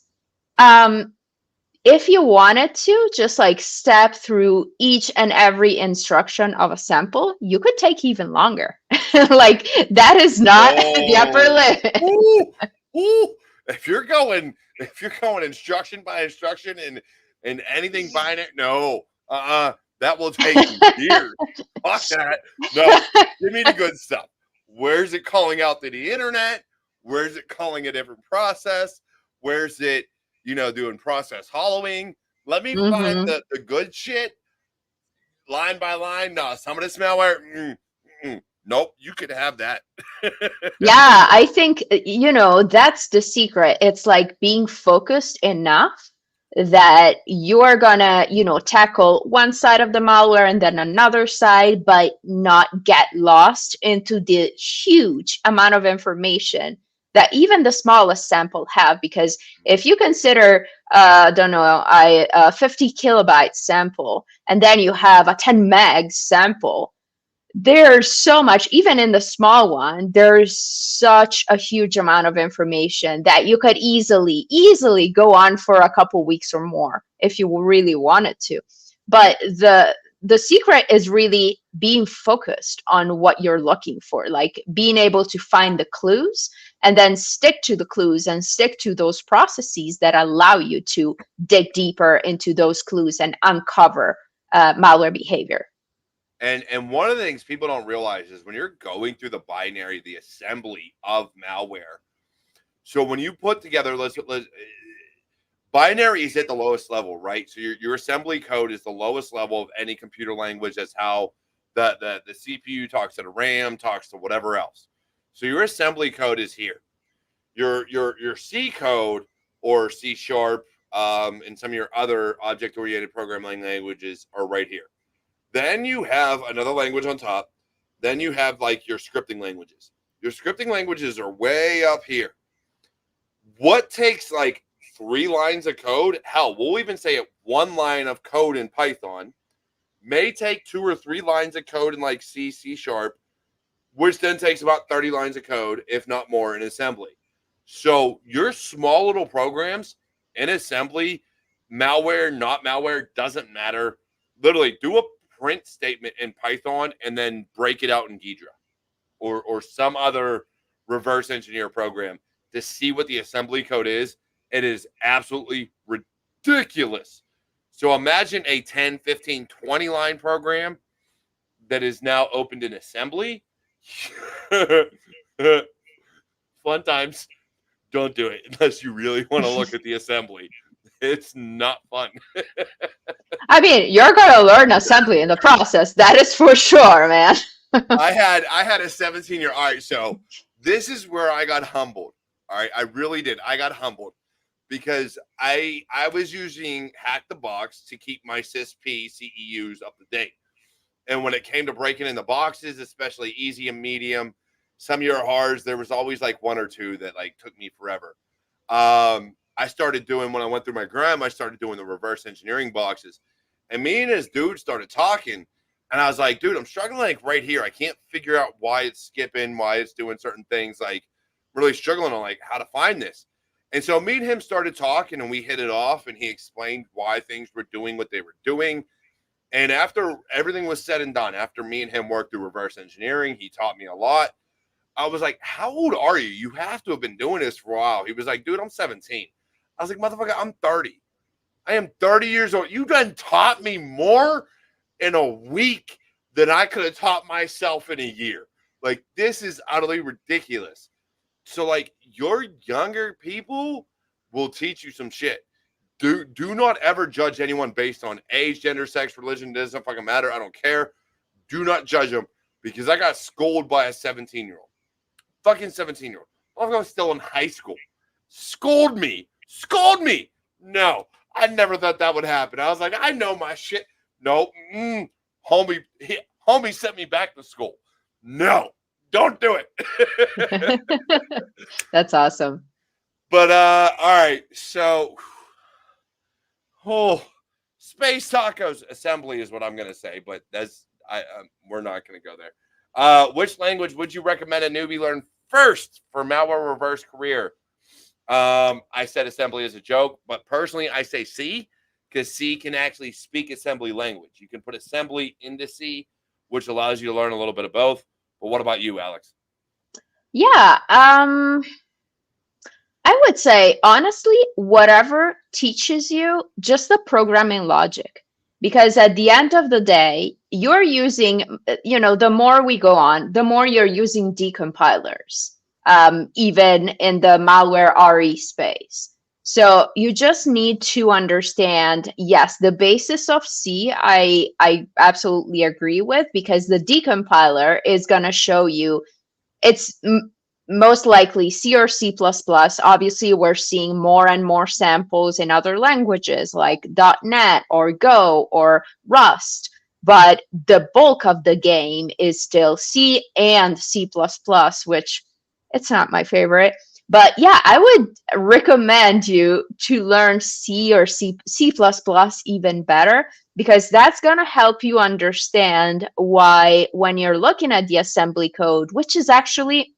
if you wanted to just like step through each and every instruction of a sample, you could take even longer. Like, that is not the upper limit.
Ooh. If you're going instruction by instruction and anything binary, no, that will take years. Fuck that. No, give me the good stuff. Where's it calling out to the internet? Where's it calling a different process? Where's it, doing process hollowing? Let me find the good shit line by line. No, some of this malware, nope, you could have that.
Yeah, I think, that's the secret. It's like being focused enough that you're gonna, tackle one side of the malware and then another side, but not get lost into the huge amount of information that even the smallest sample have. Because if you consider, don't know, a 50 kilobyte sample, and then you have a 10 meg sample, there's so much, even in the small one, there's such a huge amount of information that you could easily go on for a couple weeks or more if you really wanted to. But the secret is really being focused on what you're looking for, like being able to find the clues and then stick to the clues and stick to those processes that allow you to dig deeper into those clues and uncover malware behavior.
And one of the things people don't realize is when you're going through the binary, the assembly of malware. So when you put together, binary is at the lowest level, right? So your assembly code is the lowest level of any computer language. That's how the CPU talks to the RAM, talks to whatever else. So your assembly code is here. Your C code or C sharp and some of your other object-oriented programming languages are right here. Then you have another language on top. Then you have like your scripting languages. Your scripting languages are way up here. What takes like 3 lines of code? Hell, we'll even say it 1 line of code in Python may take 2 or 3 lines of code in like C sharp, which then takes about 30 lines of code, if not more, in assembly. So your small little programs in assembly, malware, not malware, doesn't matter. Literally do a print statement in Python and then break it out in Ghidra or some other reverse engineer program to see what the assembly code is. It is absolutely ridiculous. So imagine a 10, 15, 20 line program that is now opened in assembly. Fun times. Don't do it unless you really want to look at the assembly. It's not fun.
I mean, you're going to learn assembly in the process. That is for sure, man.
I had a 17-year. All right, so this is where I got humbled. All right, I really did. I got humbled because I was using Hack the Box to keep my CISP CEUs up to date. And when it came to breaking in the boxes, especially easy and medium, some of your hards, there was always like 1 or 2 that like took me forever. I started doing, when I went through my gram, I started doing the reverse engineering boxes. And me and this dude started talking. And I was like, dude, I'm struggling like right here. I can't figure out why it's skipping, why it's doing certain things. Like really struggling on like how to find this. And so me and him started talking and we hit it off and he explained why things were doing what they were doing. And after everything was said and done, after me and him worked through reverse engineering, he taught me a lot. I was like, how old are you? You have to have been doing this for a while. He was like, dude, I'm 17. I was like, motherfucker, I'm 30. I am 30 years old. You done taught me more in a week than I could have taught myself in a year. Like, this is utterly ridiculous. So, like, your younger people will teach you some shit. Do not ever judge anyone based on age, gender, sex, religion. It doesn't fucking matter. I don't care. Do not judge them because I got schooled by a 17-year-old. Fucking 17-year-old. I was still in high school. Scold me. No, I never thought that would happen. I was like, I know my shit. No, homie sent me back to school. No, don't do it.
That's awesome.
But all right, so space tacos assembly is what I'm gonna say, but that's we're not gonna go there. Which language would you recommend a newbie learn first for malware reverse career? I said assembly as a joke, but personally I say C because C can actually speak assembly language. You can put assembly into C, which allows you to learn a little bit of both. But what about you, Alex?
Yeah, I would say, honestly, whatever teaches you just the programming logic. Because at the end of the day, you're using, the more we go on, the more you're using decompilers, even in the malware RE space. So you just need to understand, yes, the basis of C, I absolutely agree with, because the decompiler is going to show you it's most likely C or C++. Obviously, we're seeing more and more samples in other languages like .NET or Go or Rust, but the bulk of the game is still C and C++, which it's not my favorite. But yeah, I would recommend you to learn C or C++ even better, because that's going to help you understand why when you're looking at the assembly code, which is actually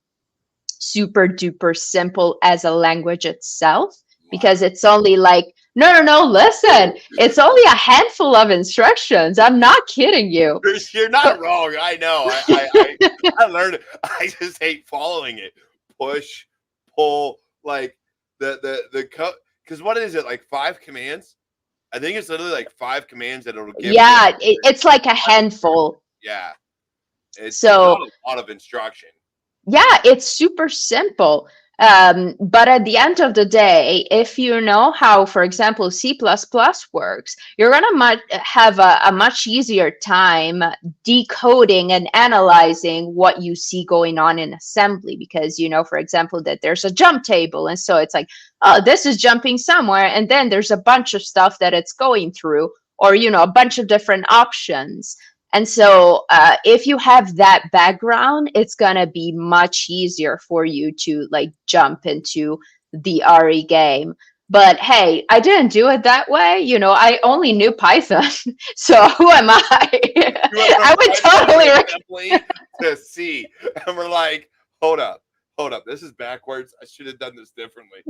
super duper simple as a language itself, because it's only like, no, listen, it's only a handful of instructions. I'm not kidding you.
You're not wrong. I know. I learned it. I just hate following it. Push, pull, like the code. Because what is it, like 5 commands? I think it's literally like 5 commands that it'll give
Yeah,
you.
it's like a handful.
Yeah. It's not
So
a lot of instruction.
yeah, it's super simple. But at the end of the day, if you know how, for example, C++ works, you're going to have a much easier time decoding and analyzing what you see going on in assembly, because you know, for example, that there's a jump table. And so it's like, oh, this is jumping somewhere. And then there's a bunch of stuff that it's going through, or, you know, a bunch of different options. And so if you have that background, it's going to be much easier for you to like jump into the RE game. But hey, I didn't do it that way. You know, I only knew Python. So who am I? I would totally
recommend to C. And we're like, hold up. This is backwards. I should have done this differently.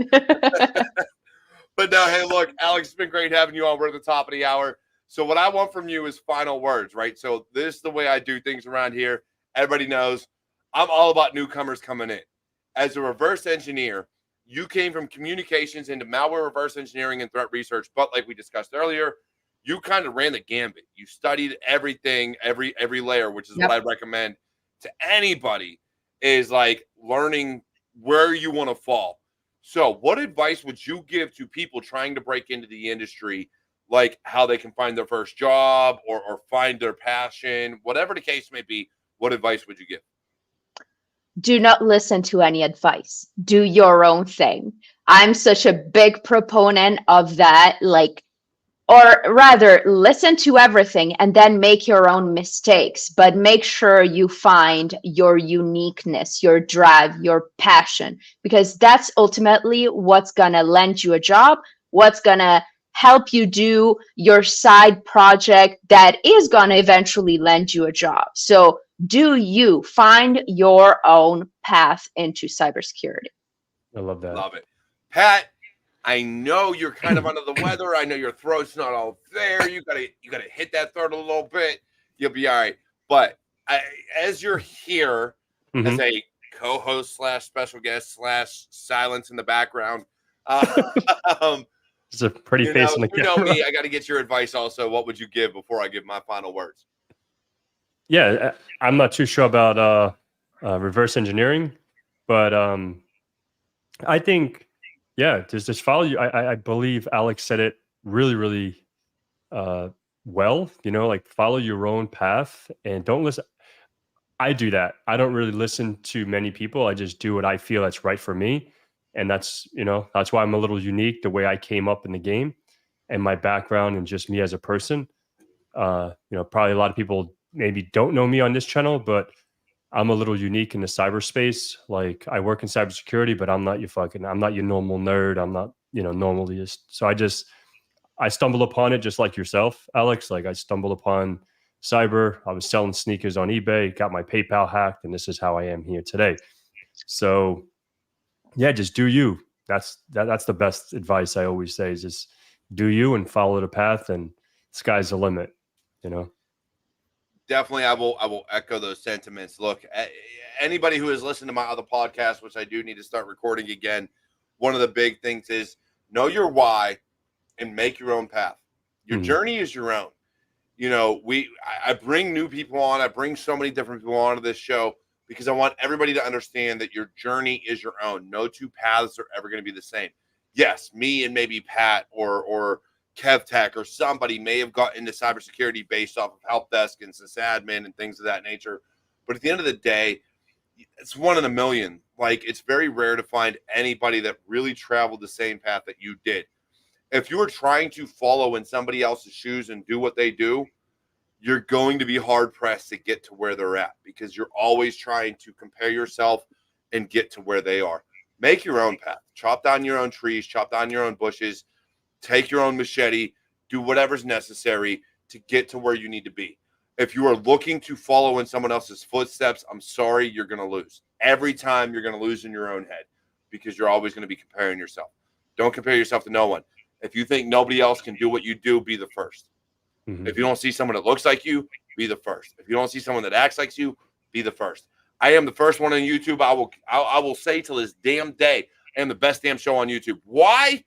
But no, hey, look, Alex, it's been great having you on. We're at the top of the hour. So what I want from you is final words, right? So this is the way I do things around here. Everybody knows I'm all about newcomers coming in. As a reverse engineer, you came from communications into malware reverse engineering and threat research. But like we discussed earlier, you kind of ran the gambit. You studied everything, every layer, which is what I recommend to anybody, is like learning where you want to fall. So what advice would you give to people trying to break into the industry, like how they can find their first job or find their passion, whatever the case may be? What advice would you give?
Do not listen to any advice. Do your own thing. I'm such a big proponent of that. Like, or rather, listen to everything and then make your own mistakes, but make sure you find your uniqueness, your drive, your passion, because that's ultimately what's going to lend you a job, what's going to help you do your side project that is going to eventually lend you a job. So do you find your own path into cybersecurity?
I love that.
Love it. Pat, I know you're kind of under the weather. I know your throat's not all there. You gotta hit that throat a little bit. You'll be all right. But as you're here as a co-host / special guest / silence in the background,
it's a pretty face in the camera.
You know me. I got to get your advice also. What would you give before I give my final words?
Yeah, I'm not too sure about reverse engineering, but I think, yeah, just follow you. I believe Alex said it really, really well. You know, like follow your own path and don't listen. I do that. I don't really listen to many people. I just do what I feel that's right for me, and that's, you know, that's why I'm a little unique. The way I came up in the game, and my background, and just me as a person. You know, probably a lot of people maybe don't know me on this channel, but I'm a little unique in the cyberspace. Like I work in cybersecurity, but I'm not your normal nerd. I'm not, you know, normalist. So I stumbled upon it just like yourself, Alex. Like I stumbled upon cyber. I was selling sneakers on eBay, got my PayPal hacked, and this is how I am here today. So yeah, just do you. That's the best advice I always say is just do you and follow the path, and sky's the limit, you know?
Definitely, I will echo those sentiments. Look, anybody who has listened to my other podcast, which I do need to start recording again, one of the big things is know your why and make your own path. Your journey is your own. You know, I bring new people on. I bring so many different people onto this show because I want everybody to understand that your journey is your own. No two paths are ever going to be the same. Yes, me and maybe Pat or KevTech or somebody may have gotten into cybersecurity based off of help desk and sysadmin and things of that nature. But at the end of the day, it's one in a million. Like, it's very rare to find anybody that really traveled the same path that you did. If you are trying to follow in somebody else's shoes and do what they do, you're going to be hard pressed to get to where they're at because you're always trying to compare yourself and get to where they are. Make your own path. Chop down your own trees, chop down your own bushes, take your own machete, do whatever's necessary to get to where you need to be. If you are looking to follow in someone else's footsteps, I'm sorry, you're going to lose. Every time you're going to lose in your own head because you're always going to be comparing yourself. Don't compare yourself to no one. If you think nobody else can do what you do, be the first.
Mhm.
If you don't see someone that looks like you, be the first. If you don't see someone that acts like you, be the first. I am the first one on YouTube. I will say till this damn day, I am the best damn show on YouTube. Why?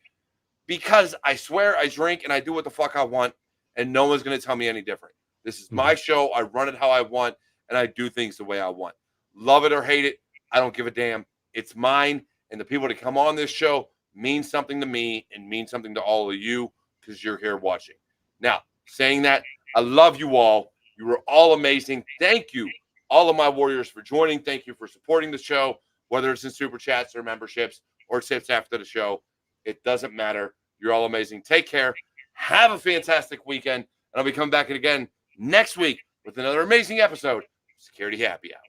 Because I swear I drink and I do what the fuck I want, and no one's going to tell me any different. This is my show. I run it how I want, and I do things the way I want. Love it or hate it, I don't give a damn. It's mine, and the people that come on this show mean something to me and mean something to all of you because you're here watching. Now, saying that, I love you all. You were all amazing. Thank you, all of my warriors, for joining. Thank you for supporting the show, whether it's in super chats or memberships or tips after the show. It doesn't matter. You're all amazing. Take care. Have a fantastic weekend. And I'll be coming back again next week with another amazing episode of Security Happy Hour.